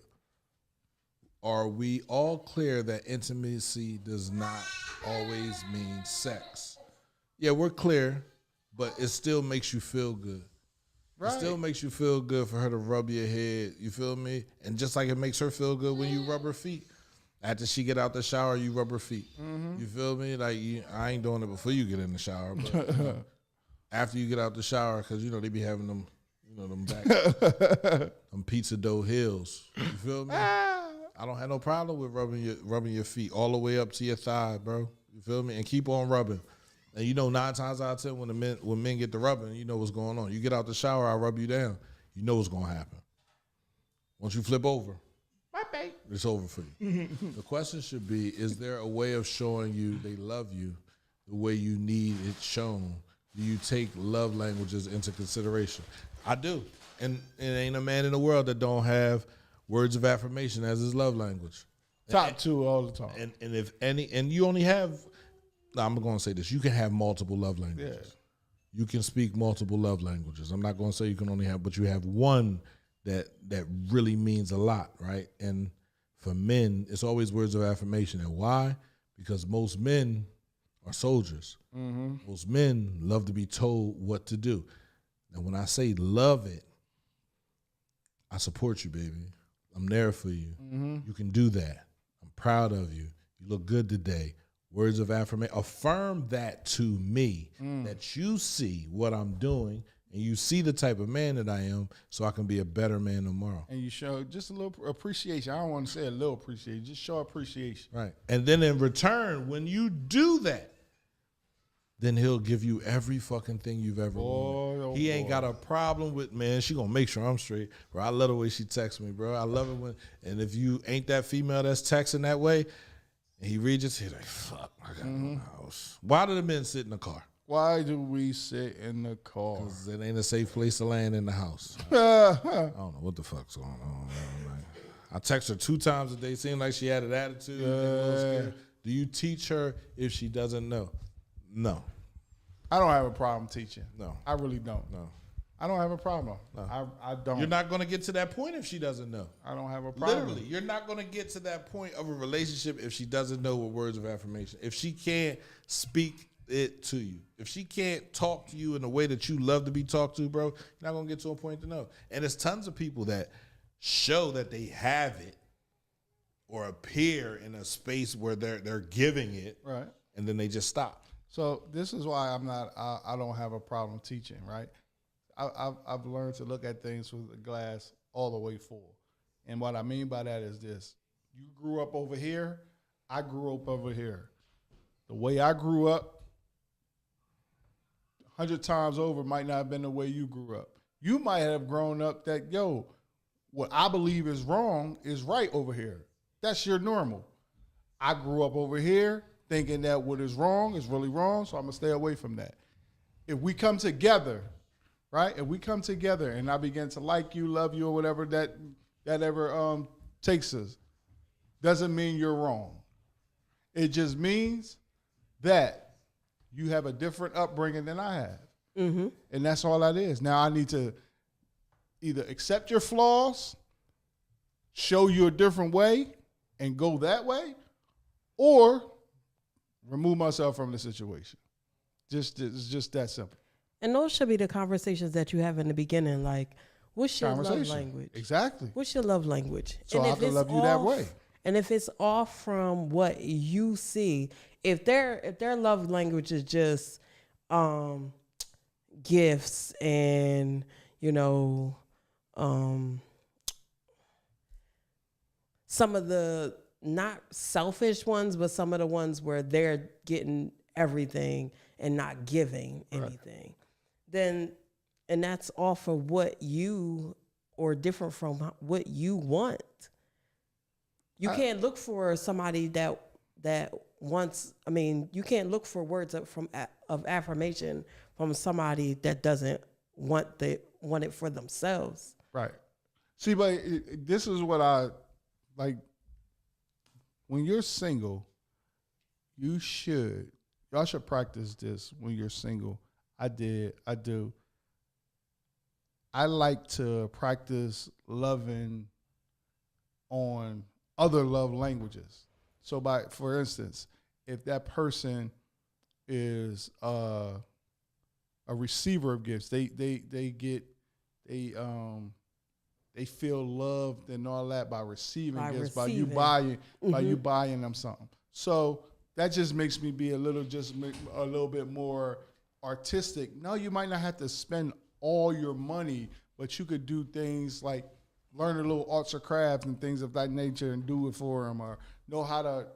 are we all clear that intimacy does not always mean sex? Yeah, we're clear, but it still makes you feel good. Right. It still makes you feel good for her to rub your head, you feel me? And just like it makes her feel good when you rub her feet. After she get out the shower, you rub her feet. Mm-hmm. You feel me? Like, I ain't doing it before you get in the shower, but after you get out the shower, because, they be having them, them back, them pizza dough hills. You feel me? I don't have no problem with rubbing your feet all the way up to your thigh, bro. You feel me? And keep on rubbing. And 9 times out of 10 when men get to rubbing, you know what's going on. You get out the shower, I rub you down. You know what's going to happen. Once you flip over, it's over for you. The question should be, is there a way of showing you they love you the way you need it shown? Do you take love languages into consideration? I do. And it ain't a man in the world that don't have words of affirmation as his love language. Top 2 all the time. And if any, and you only have, I'm going to say this, you can have multiple love languages. Yeah. You can speak multiple love languages. I'm not going to say you can only have, but you have one that really means a lot, right? And for men, it's always words of affirmation. And why? Because most men are soldiers. Mm-hmm. Most men love to be told what to do. And when I say love it, I support you, baby. I'm there for you. Mm-hmm. You can do that. I'm proud of you. You look good today. Words of affirmation. Affirm that to me, that you see what I'm doing and you see the type of man that I am so I can be a better man tomorrow. And you show just a little appreciation. I don't want to say a little appreciation. Just show appreciation. Right. And then in return, when you do that, then he'll give you every fucking thing you've ever wanted. Oh, he ain't got a problem with, man, she gonna make sure I'm straight. Bro, I love the way she texts me, bro. I love it when, and if you ain't that female that's texting that way, and he reads it, he's like, fuck, I gotta go to the house. Why do the men sit in the car? Why do we sit in the car? Because it ain't a safe place to land in the house. I don't know what the fuck's going on. I text her 2 times a day. Seemed like she had an attitude. Do you teach her if she doesn't know? No. I don't have a problem teaching. No. I really don't. No. I don't have a problem. No. I don't. You're not going to get to that point if she doesn't know. I don't have a problem. Literally, you're not going to get to that point of a relationship if she doesn't know what words of affirmation. If she can't speak it to you. If she can't talk to you in the way that you love to be talked to, bro, you're not going to get to a point to know. And there's tons of people that show that they have it or appear in a space where they're giving it. Right. And then they just stop. So this is why I don't have a problem teaching, right? I've learned to look at things with the glass all the way full. And what I mean by that is this. You grew up over here. I grew up over here. The way I grew up, 100 times over might not have been the way you grew up. You might have grown up that, what I believe is wrong is right over here. That's your normal. I grew up over here thinking that what is wrong is really wrong, so I'm going to stay away from that. If we come together, right, if we come together and I begin to like you, love you, or whatever that ever takes us, doesn't mean you're wrong. It just means that you have a different upbringing than I have. Mm-hmm. And that's all that is. Now I need to either accept your flaws, show you a different way, and go that way, or remove myself from the situation. It's just that simple. And those should be the conversations that you have in the beginning. Like, what's your love Conversation. language? Exactly. What's your love language? So And I if have to it's love you that way. And if it's off from what you see, if their love language is just gifts and some of the not selfish ones, but some of the ones where they're getting everything and not giving anything, then and that's off of what you or different from what you want. You can't look for somebody that wants. I mean, you can't look for words of affirmation from somebody that doesn't want it for themselves. Right. See, but this is what I like. When you're single, y'all should practice this when you're single. I do. I like to practice loving on other love languages. So for instance, if that person is a receiver of gifts, they feel loved and all that by receiving gifts, by you buying them something. So that just makes me be a little bit more artistic. No, you might not have to spend all your money, but you could do things like learn a little arts or crafts and things of that nature and do it for them, or know how to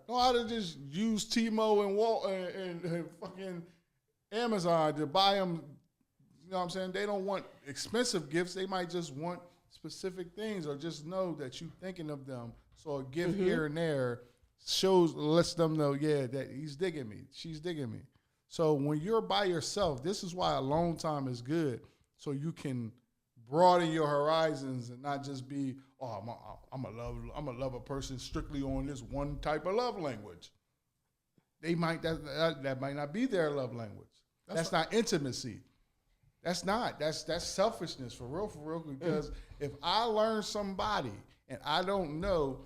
just use Timo and fucking Amazon to buy them. You know what I'm saying? They don't want expensive gifts. They might just want specific things, or just know that you thinking of them. So a gift here and there lets them know, that he's digging me, she's digging me. So when you're by yourself, this is why alone time is good. So you can broaden your horizons and not just be, I'm a love a person strictly on this one type of love language. They might that might not be their love language. That's not intimacy. That's selfishness for real. Because if I learn somebody and I don't know,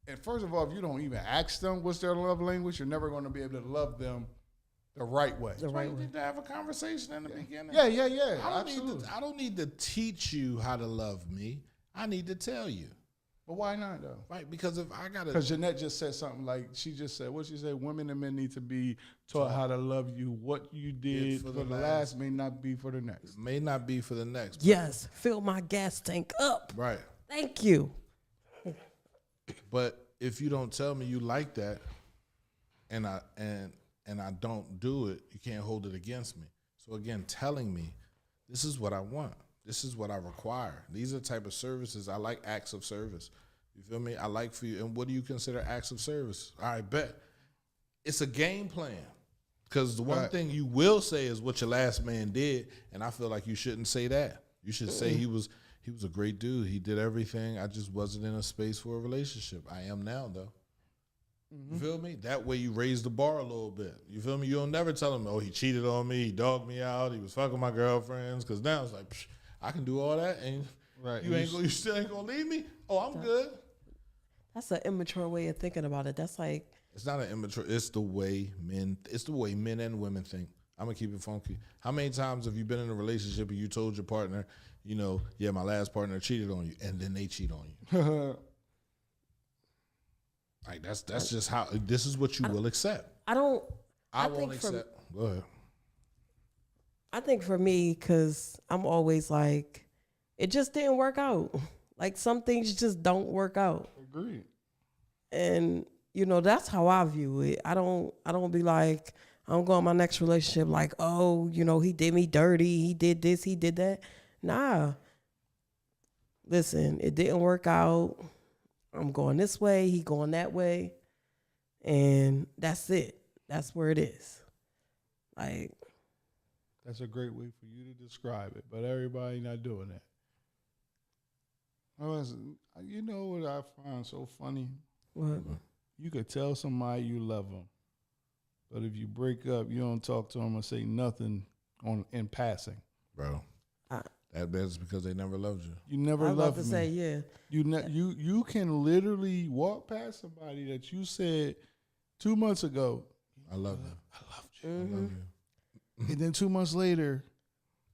and first of all, if you don't even ask them what's their love language, you're never going to be able to love them the right way. You need to have a conversation in the beginning. Yeah. I don't need to teach you how to love me. I need to tell you. But why not though? Right, because if I gotta. Because Jeanette just said something like she said, women and men need to be taught how to love you. What you did for the last may not be for the next. May not be for the next. Yes, fill my gas tank up. Right. Thank you. But if you don't tell me you like that, and I don't do it, you can't hold it against me. So again, telling me, this is what I want. This is what I require. These are the type of services. I like acts of service. You feel me? I like for you. And what do you consider acts of service? I bet. It's a game plan. Because the one thing you will say is what your last man did, and I feel like you shouldn't say that. You should say he was a great dude. He did everything. I just wasn't in a space for a relationship. I am now, though. You feel me? That way you raise the bar a little bit. You feel me? You don't never tell him, he cheated on me, he dogged me out, he was fucking my girlfriends. Because now it's like, I can do all that, and you still ain't gonna leave me? Oh, I'm good. That's an immature way of thinking about it. That's like, it's not an immature. It's the way men and women think. I'm gonna keep it funky. How many times have you been in a relationship and you told your partner, my last partner cheated on you, and then they cheat on you? Like that's just how. This is what you will accept. I won't accept. Go ahead. I think for me, because I'm always like, it just didn't work out. Like some things just don't work out. Agreed. And that's how I view it. I don't be like, I don't go in my next relationship like, he did me dirty, he did this, he did that. Nah. Listen, it didn't work out. I'm going this way, he going that way. And that's it. That's where it is. Like, that's a great way for you to describe it, but everybody not doing that. You know what I find so funny? What? You could tell somebody you love them, but if you break up, you don't talk to them or say nothing in passing. Bro, that's because they never loved you. You never loved me. I was about to say, yeah. You can literally walk past somebody that you said 2 months ago, I love you. I loved you. I love you. And then 2 months later,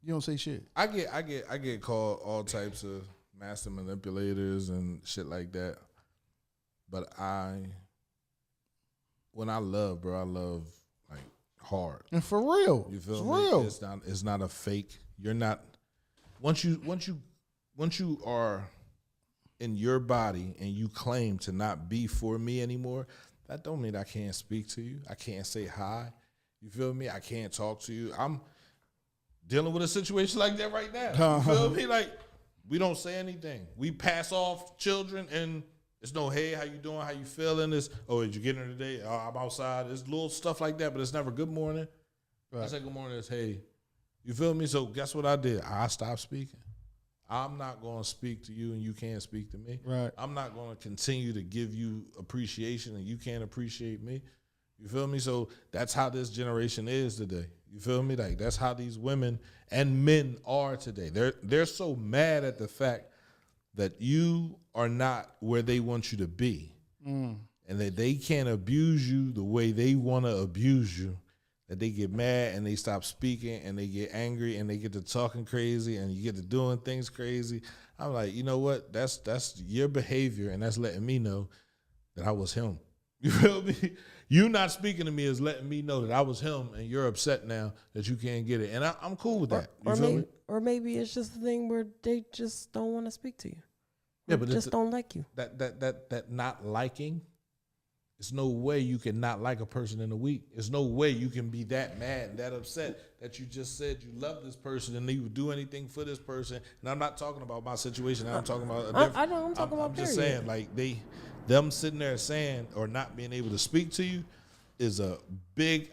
you don't say shit. I get called all types of master manipulators and shit like that. But when I love, bro, I love like hard. And for real. You feel it's me? real. It's not a fake. You're not once you are in your body and you claim to not be for me anymore, that don't mean I can't speak to you. I can't say hi. You feel me? I can't talk to you. I'm dealing with a situation like that right now. You feel me? Like, we don't say anything. We pass off children and it's no, hey, how you doing? How you feeling? It's, oh, did you get in today? Oh, I'm outside. It's little stuff like that, but it's never good morning. Right. I say good morning. It's hey. You feel me? So guess what I did? I stopped speaking. I'm not going to speak to you and you can't speak to me. Right. I'm not going to continue to give you appreciation and you can't appreciate me. You feel me? So that's how this generation is today. You feel me? Like, that's how these women and men are today. They're so mad at the fact that you are not where they want you to be. And that they can't abuse you the way they want to abuse you. That they get mad and they stop speaking and they get angry and they get to talking crazy and you get to doing things crazy. I'm like, you know what? That's your behavior and that's letting me know that I was him. You feel me? You not speaking to me is letting me know that I was him and you're upset now that you can't get it. And I'm cool with that. You feel me? Or maybe it's just a thing where they just don't want to speak to you. Yeah, but just don't like you. That not liking, there's no way you can not like a person in a week. There's no way you can be that mad and that upset that you just said you love this person and you would do anything for this person. And I'm not talking about my situation. I'm talking about a different. I know. I'm talking about. I'm just saying, like them sitting there saying or not being able to speak to you is a big.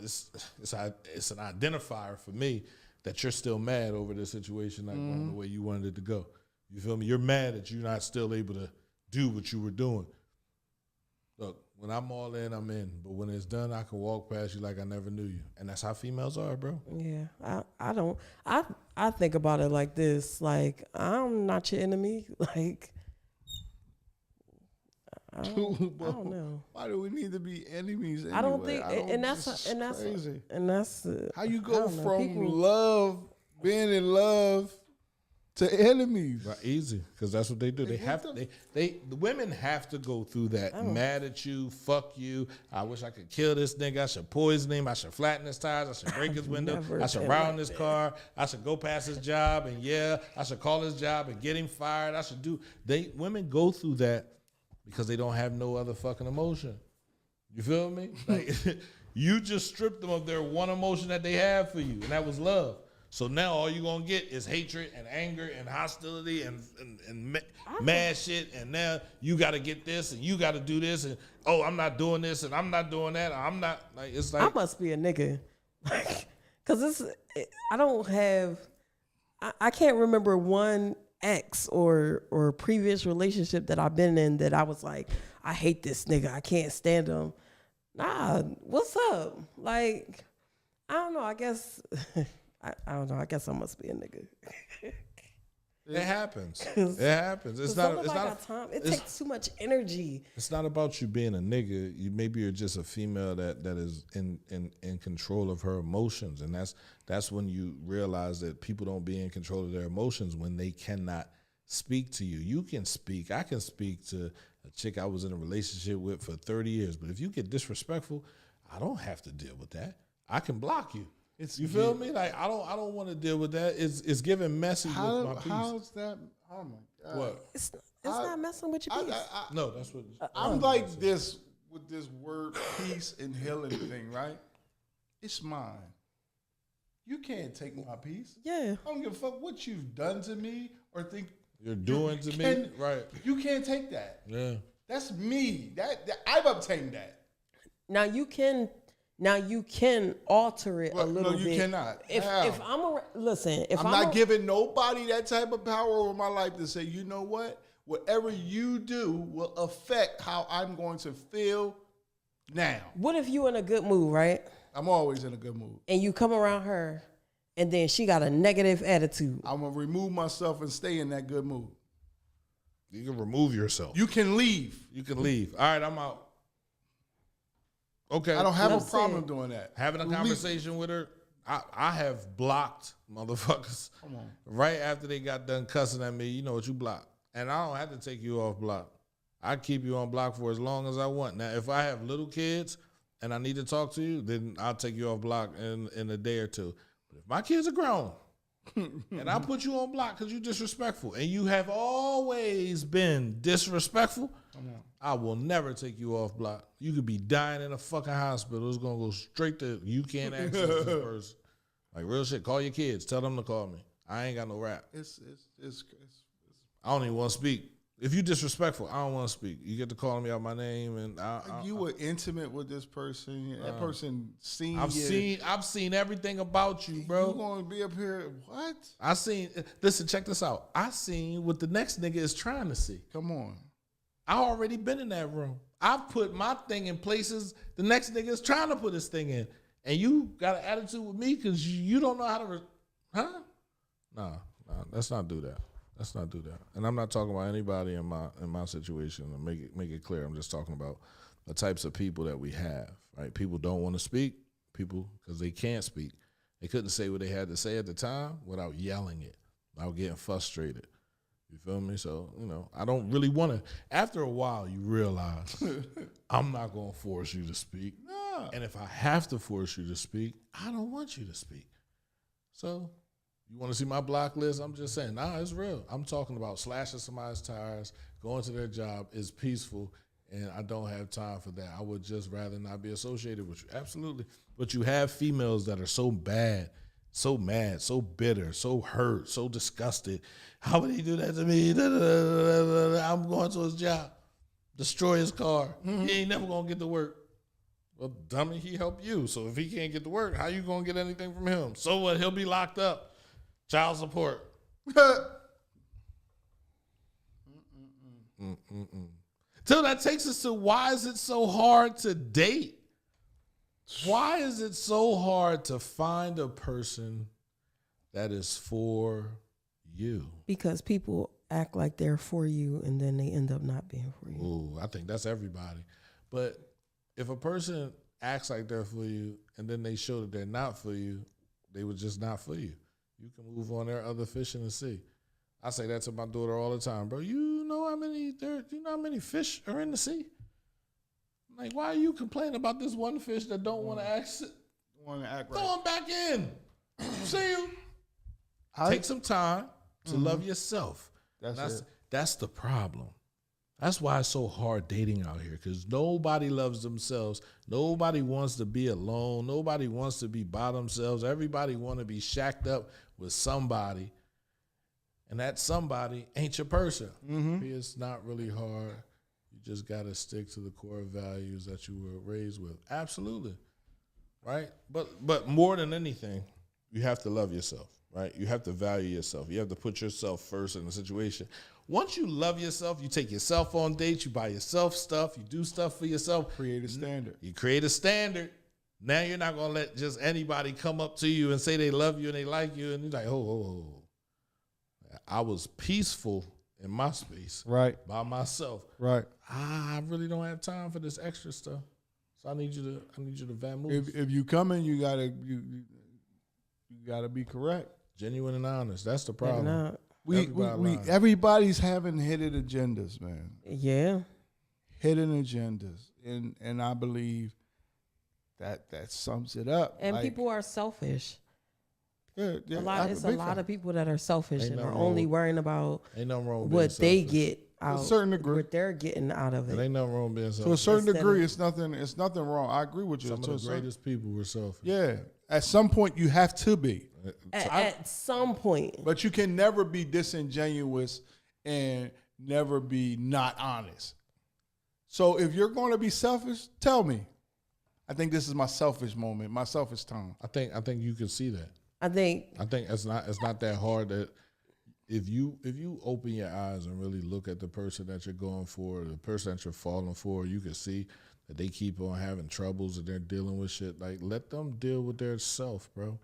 It's an identifier for me that you're still mad over this situation not going the way you wanted it to go. You feel me? You're mad that you're not still able to do what you were doing. Look, when I'm all in, I'm in. But when it's done, I can walk past you like I never knew you. And that's how females are, bro. Yeah. I think about it like this. Like, I'm not your enemy. Like, I don't know. Why do we need to be enemies anyway? I don't think, and that's crazy. And that's how you go from love, being in love, to enemies. Right, easy, because that's what they do. The women have to go through that. Mad at you, fuck you. I wish I could kill this nigga. I should poison him. I should flatten his tires. I should break his window. I should round his car. I should go past his job and I should call his job and get him fired. I should do. Women go through that because they don't have no other fucking emotion. You feel me? Like, you just stripped them of their one emotion that they have for you, and that was love. So now all you're going to get is hatred and anger and hostility and mad shit. And now you got to get this and you got to do this. And, oh, I'm not doing this and I'm not doing that. I'm not, like, it's like. I must be a nigga. Because I don't have, I can't remember one ex or previous relationship that I've been in that I was like, I hate this nigga. I can't stand him. Nah, what's up? Like, I don't know. I guess... I don't know. I guess I must be a nigga. It happens. It happens. It's not. It's not. Time. It takes too much energy. It's not about you being a nigga. Maybe you're just a female that is in control of her emotions, and that's when you realize that people don't be in control of their emotions when they cannot speak to you. You can speak. I can speak to a chick I was in a relationship with for 30 years, but if you get disrespectful, I don't have to deal with that. I can block you. You feel me? Like, I don't want to deal with that. It's giving messy with my peace. How's that? Oh my God! What? It's not messing with your peace. No, that's what. I'm like this with this word peace and healing thing, right? It's mine. You can't take my peace. Yeah. I don't give a fuck what you've done to me or think you're doing to me. Right. You can't take that. Yeah. That's me. That I've obtained that. Now you can alter it a little bit. No, you cannot. If I'm listen, if I'm not giving nobody that type of power over my life to say, you know what? Whatever you do will affect how I'm going to feel now. What if you in a good mood, right? I'm always in a good mood. And you come around her and then she got a negative attitude. I'm going to remove myself and stay in that good mood. You can remove yourself. You can leave. You can leave. All right, I'm out. Okay. I don't have a Listen. problem doing that. Having a conversation with her, I have blocked motherfuckers Come on. right after they got done cussing at me. You know what you block. And I don't have to take you off block. I keep you on block for as long as I want. Now, if I have little kids and I need to talk to you, then I'll take you off block in a day or two. But if my kids are grown and I put you on block because you're disrespectful and you have always been disrespectful, I will never take you off block. You could be dying in a fucking hospital. It's going to go straight to you can't access this person. Like real shit. Call your kids. Tell them to call me. I ain't got no rap. I don't even want to speak. If you disrespectful, I don't want to speak. You get to calling me out my name, and you were intimate with this person. That person seen I've seen everything about you, bro. You gonna be up here? What? Listen, check this out. I seen what the next nigga is trying to see. Come on. I already been in that room. I've put my thing in places the next nigga is trying to put his thing in, and you got an attitude with me because you don't know how to, huh? Nah, let's not do that. Let's not do that. And I'm not talking about anybody in my situation. And make it clear. I'm just talking about the types of people that we have. Right? People don't want to speak. People because they can't speak. They couldn't say what they had to say at the time without yelling it, without getting frustrated. You feel me? So I don't really want to. After a while, you realize I'm not gonna force you to speak. Nah. And if I have to force you to speak, I don't want you to speak. So. You want to see my block list? I'm just saying, nah, it's real. I'm talking about slashing somebody's tires, going to their job is peaceful, and I don't have time for that. I would just rather not be associated with you. Absolutely. But you have females that are so bad, so mad, so bitter, so hurt, so disgusted. How would he do that to me? I'm going to his job, destroy his car. He ain't never going to get to work. Well, dummy, he helped you. So if he can't get to work, how you going to get anything from him? So what? He'll be locked up. Child support. So that takes us to why is it so hard to date? Why is it so hard to find a person that is for you? Because people act like they're for you and then they end up not being for you. Ooh, I think that's everybody. But if a person acts like they're for you and then they show that they're not for you, they were just not for you. You can move on there, other fish in the sea. I say that to my daughter all the time, bro. You know how many fish are in the sea? Like, why are you complaining about this one fish that don't want to act? Want to act right? Throw him back in. See you. Take some time to love yourself. That's the problem. That's why it's so hard dating out here, because nobody loves themselves. Nobody wants to be alone. Nobody wants to be by themselves. Everybody want to be shacked up with somebody, and that somebody ain't your person. It's not really hard. You just got to stick to the core values that you were raised with. Absolutely, right? But more than anything, you have to love yourself, right? You have to value yourself. You have to put yourself first in the situation. Once you love yourself, you take yourself on dates, you buy yourself stuff, you do stuff for yourself. Create a standard. You create a standard. Now you're not going to let just anybody come up to you and say they love you and they like you. And you're like, oh. I was peaceful in my space. Right. By myself. Right. I really don't have time for this extra stuff. So I need you to vamoose. If you come in, you gotta be correct. Genuine and honest. That's the problem. Everybody's having hidden agendas, man. Yeah. Hidden agendas. And I believe that sums it up. And people are selfish. Yeah, It's a lot of people that are selfish and are only worrying about ain't nothing wrong with what they selfish. get out, to a certain degree. what they're getting out of it. Ain't nothing wrong with being selfish. To a certain Instead degree, of- it's nothing wrong. I agree with you. Some of the greatest people were selfish. Yeah. At some point, you have to be. At some point. But you can never be disingenuous and never be not honest. So if you're going to be selfish, tell me. I think this is my selfish moment, my selfish time. I think you can see that. I think it's not that hard that if you open your eyes and really look at the person that you're going for, the person that you're falling for, you can see that they keep on having troubles and they're dealing with shit. Like, let them deal with their self, bro.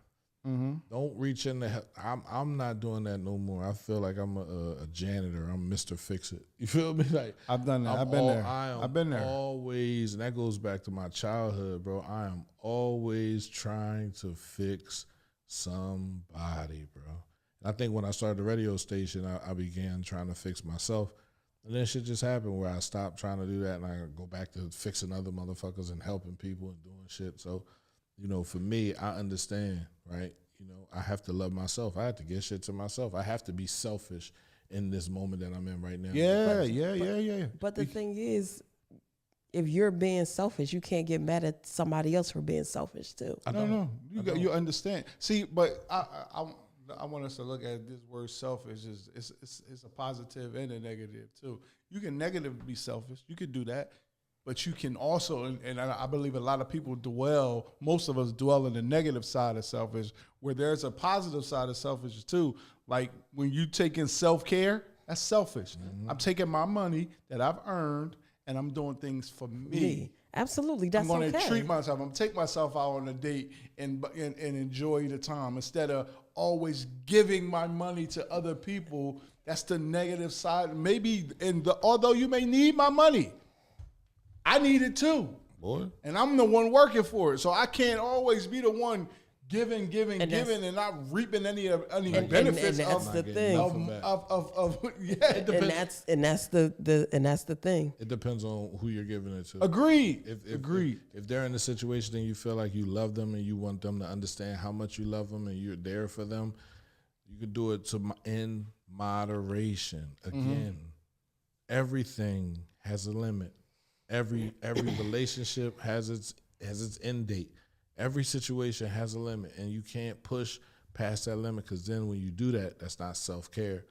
Don't reach in the help. I'm not doing that no more. I feel like I'm a janitor. I'm Mr. Fix It. You feel me? Like I've done that. I've been there. I've been there. Always, and that goes back to my childhood, bro. I am always trying to fix somebody, bro. And I think when I started the radio station, I began trying to fix myself. And then shit just happened where I stopped trying to do that and I go back to fixing other motherfuckers and helping people and doing shit. So, you know, for me, I understand, right? You know, I have to love myself. I have to get shit to myself. I have to be selfish in this moment that I'm in right now. Yeah. But the thing is, if you're being selfish, you can't get mad at somebody else for being selfish too. No. You understand. See, but I want us to look at this word selfish as it's a positive and a negative too. You can negatively be selfish. You could do that. But you can also, and I believe a lot of people most of us dwell in the negative side of selfish, where there's a positive side of selfish too. Like when you take in self-care, that's selfish. I'm taking my money that I've earned and I'm doing things for me. Absolutely, that's I'm going to okay. treat myself. I'm going to take myself out on a date and enjoy the time instead of always giving my money to other people. That's the negative side. Maybe, although you may need my money, I need it too. Boy. And I'm the one working for it. So I can't always be the one giving, and not reaping any benefits. And that's the thing. And that's the thing. It depends on who you're giving it to. Agreed. Agreed. If they're in a situation and you feel like you love them and you want them to understand how much you love them and you're there for them, you could do it in moderation. Again, everything has a limit. Every relationship has its end date. Every situation has a limit, and you can't push past that limit because then when you do that, that's not self-care.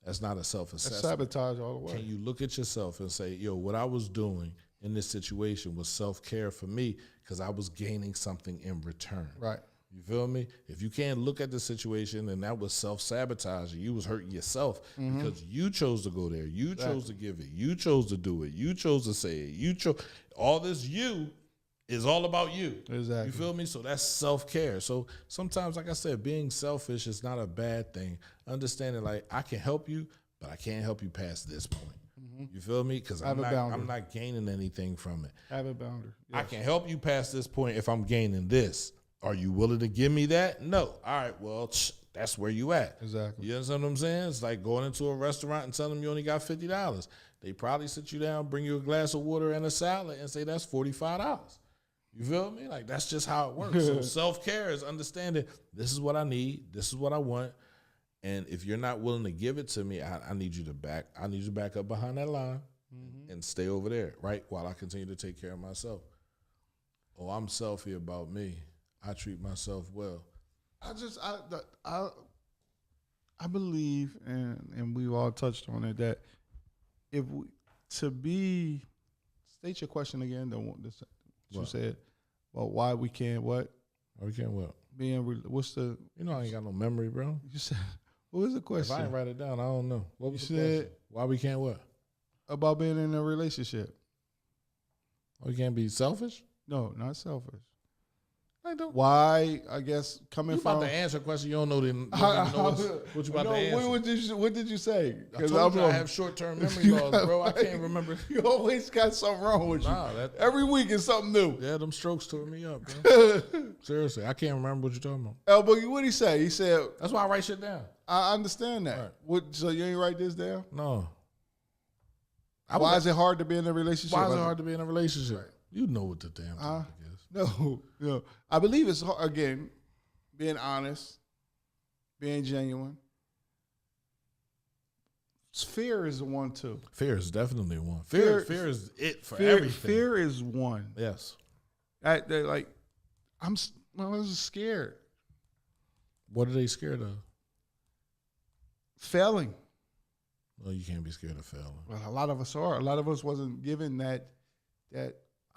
That's not a self-assessment. That's sabotage all the way. Can you look at yourself and say, yo, what I was doing in this situation was self-care for me because I was gaining something in return. Right. You feel me? If you can't look at the situation and that was self-sabotage, you was hurting yourself because you chose to go there. You chose to give it. You chose to do it. You chose to say it. You chose all this. You is all about you. Exactly. You feel me? So that's self-care. So sometimes, like I said, being selfish is not a bad thing. Understanding like I can help you, but I can't help you past this point. You feel me? Because I'm not gaining anything from it. Have a boundary. Yes. I can help you past this point if I'm gaining this. Are you willing to give me that? No. All right, well, that's where you at. Exactly. You understand what I'm saying? It's like going into a restaurant and telling them you only got $50. They probably sit you down, bring you a glass of water and a salad and say that's $45. You feel me? Like that's just how it works. So self-care is understanding this is what I need, this is what I want. And if you're not willing to give it to me, I need you to back up behind that line and stay over there, right? While I continue to take care of myself. Oh, I'm selfie about me. I treat myself well. I believe, and we've all touched on it, that state your question again. You said, well, why we can't what? Why we can't what? What's the? You know I ain't got no memory, bro. You said, what was the question? If I ain't write it down, I don't know. What was you the said? question? Why we can't what? About being in a relationship. We can't be selfish? No, not selfish. I don't. Why? I guess coming you from. about to answer a question you don't know. What you about to answer? What did you say? Because I have short-term memory loss, bro. I can't remember. You always got something wrong with you. Nah, every week is something new. Yeah, them strokes tore me up, bro. Seriously, I can't remember what you're talking about. Boogie, what did he say? He said. That's why I write shit down. I understand that. Right. So you ain't write this down? No. Why is it hard to be in a relationship? Why is it hard to be in a relationship? Right. You know what the damn topic is. No. I believe it's, again, being honest, being genuine. Fear is the one, too. Fear is definitely one. Fear is it for everything. Fear is one. Yes. I'm scared. What are they scared of? Failing. Well, you can't be scared of failing. Well, a lot of us are. A lot of us wasn't given that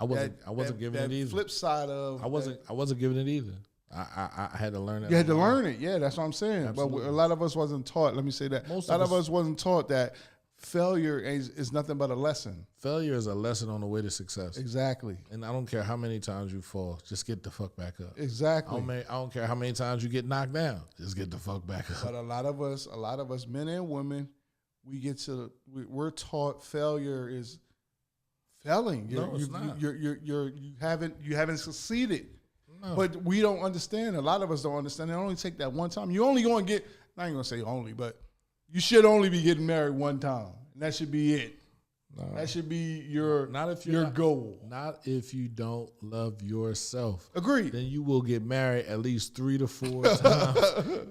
I wasn't giving it either. Flip side of I wasn't giving it either. I had to learn it. You had to learn it. Yeah, that's what I'm saying. Absolutely. But a lot of us wasn't taught. Let me say that. A lot of us wasn't taught that failure is nothing but a lesson. Failure is a lesson on the way to success. Exactly. And I don't care how many times you fall, just get the fuck back up. Exactly. I don't care how many times you get knocked down, just get the fuck back up. But a lot of us, men and women, we're taught failure is failing. It's not. You haven't succeeded. No. But we don't understand. A lot of us don't understand. It only take that one time. You only going to get. I ain't gonna say only, but you should only be getting married one time, and that should be it. No. That should be your goal. Not if you don't love yourself. Agreed. Then you will get married at least 3 to 4 times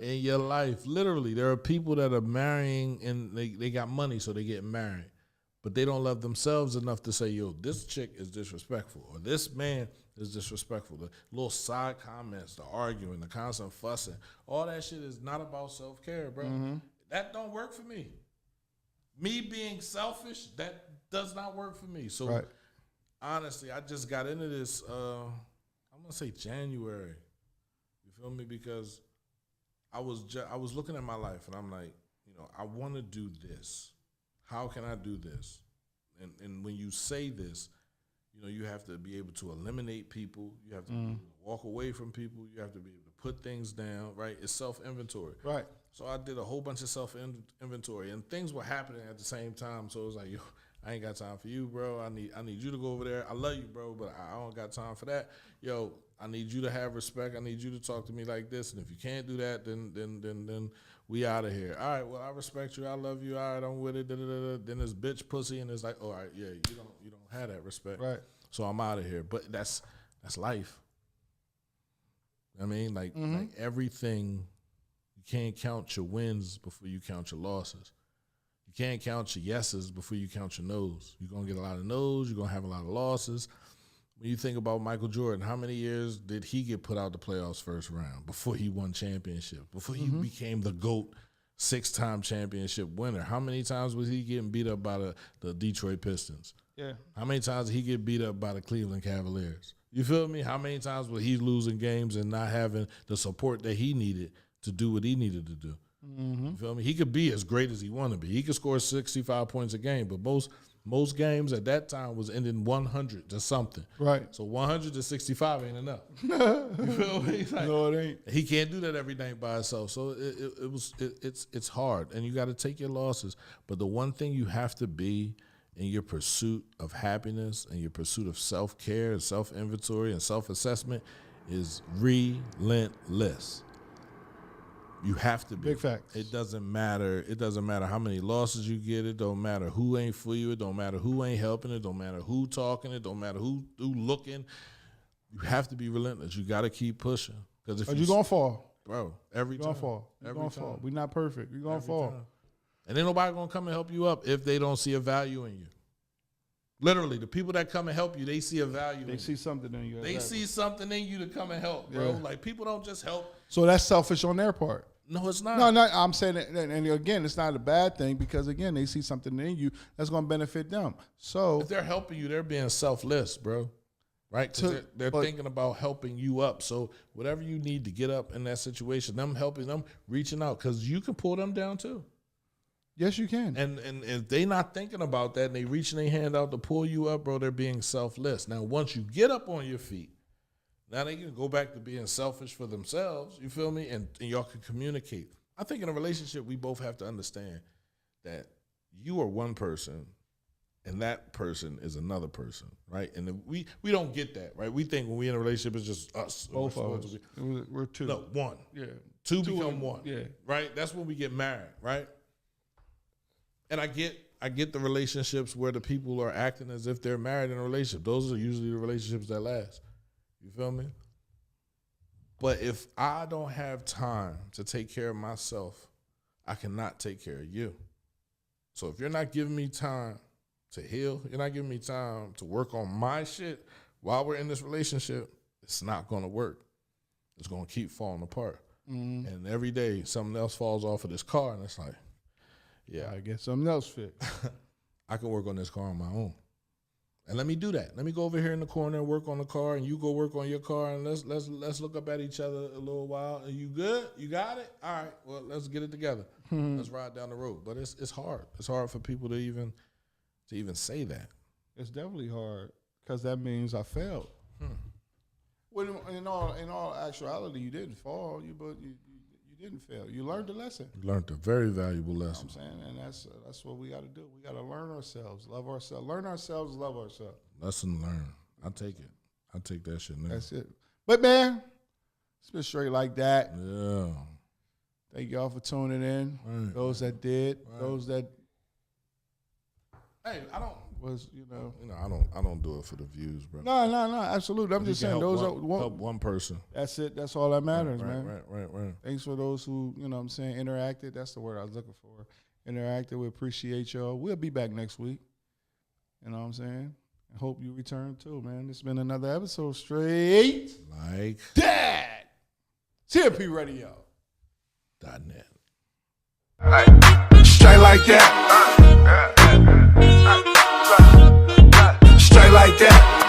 in your life. Literally, there are people that are marrying and they got money, so they get married. But they don't love themselves enough to say, yo, this chick is disrespectful, or this man is disrespectful. The little side comments, the arguing, the constant fussing, all that shit is not about self-care, bro. Mm-hmm. That don't work for me. Me being selfish, that does not work for me. So, honestly, I just got into this, I'm going to say January. You feel me? Because I was looking at my life, and I'm like, I want to do this. How can I do this? And when you say this, you have to be able to eliminate people. You have to be able to walk away from people. You have to be able to put things down, right? It's self-inventory. Right. So I did a whole bunch of self-inventory, and things were happening at the same time. So it was like, yo, I ain't got time for you, bro. I need you to go over there. I love you, bro, but I don't got time for that. Yo, I need you to have respect. I need you to talk to me like this. And if you can't do that, then we out of here. All right, well, I respect you. I love you. All right, I'm with it. Then this bitch pussy, and it's like, all right, yeah, you don't have that respect. Right. So I'm out of here. But that's life. I mean, like everything, you can't count your wins before you count your losses. You can't count your yeses before you count your no's. You're going to get a lot of no's. You're going to have a lot of losses. When you think about Michael Jordan, how many years did he get put out the playoffs first round before he won championship, before he became the GOAT 6-time championship winner? How many times was he getting beat up by the Detroit Pistons? Yeah. How many times did he get beat up by the Cleveland Cavaliers? You feel me? How many times was he losing games and not having the support that he needed to do what he needed to do? You feel me? He could be as great as he wanted to be. He could score 65 points a game, but most games at that time was ending 100 to something. Right. So 100 to 65 ain't enough. You feel me? Like, no, it ain't. He can't do that every night by himself. So it's hard, and you got to take your losses. But the one thing you have to be in your pursuit of happiness and your pursuit of self-care and self-inventory and self-assessment is relentless. You have to be. Big facts. It doesn't matter. It doesn't matter how many losses you get. It don't matter who ain't for you. It don't matter who ain't helping. It don't matter who talking. It don't matter who looking. You have to be relentless. You got to keep pushing. Because if you're going to fall. Bro, every time. You're going to fall. You're going to fall. We're not perfect. You're going to fall. Time. And ain't nobody going to come and help you up if they don't see a value in you. Literally, the people that come and help you, they see a value in you. They see something in you. They see something in you to come and help, bro. Yeah. Like, people don't just help. So that's selfish on their part. No, it's not. No, I'm saying that, and again, it's not a bad thing because, again, they see something in you that's going to benefit them. So if they're helping you, they're being selfless, bro. Right? Because they're thinking about helping you up. So whatever you need to get up in that situation, them helping them, reaching out, because you can pull them down too. Yes, you can. And if they not thinking about that and they reaching their hand out to pull you up, bro, they're being selfless. Now, once you get up on your feet, now they can go back to being selfish for themselves, you feel me? And y'all can communicate. I think in a relationship, we both have to understand that you are one person and that person is another person, right? And we don't get that, right? We think when we in a relationship, it's just us. Both of us. We're two. No, one. Yeah. Two become one. Yeah. Right? That's when we get married, right? And I get the relationships where the people are acting as if they're married in a relationship. Those are usually the relationships that last. You feel me? But if I don't have time to take care of myself, I cannot take care of you. So if you're not giving me time to heal, you're not giving me time to work on my shit while we're in this relationship, it's not going to work. It's going to keep falling apart. Mm-hmm. And every day something else falls off of this car, and it's like, yeah, I get something else fixed. I can work on this car on my own. And let me do that. Let me go over here in the corner and work on the car, and you go work on your car, and let's look up at each other a little while. Are you good? You got it? All right. Well, let's get it together. Let's ride down the road. But it's hard. It's hard for people to even say that. It's definitely hard because that means I failed. Well, in all actuality, you didn't fall. You didn't fail. You learned a lesson. You learned a very valuable lesson. You know what I'm saying, and that's what we got to do. We got to learn ourselves, love ourselves, learn ourselves, love ourselves. Lesson learned. I take it. I take that shit now. That's it. But man, it's been straight like that. Yeah. Thank y'all for tuning in. Right. Those that did, Right. those that Hey, I don't. was, I don't do it for the views, bro. No, absolutely. I'm just saying those help one person. That's it. That's all that matters, right, man. Right. Thanks for those who, interacted. That's the word I was looking for. Interacted. We appreciate y'all. We'll be back next week. You know what I'm saying? I hope you return too, man. It's been another episode Straight Like Dat. TMP Radio.net. Straight like that. Straight like that.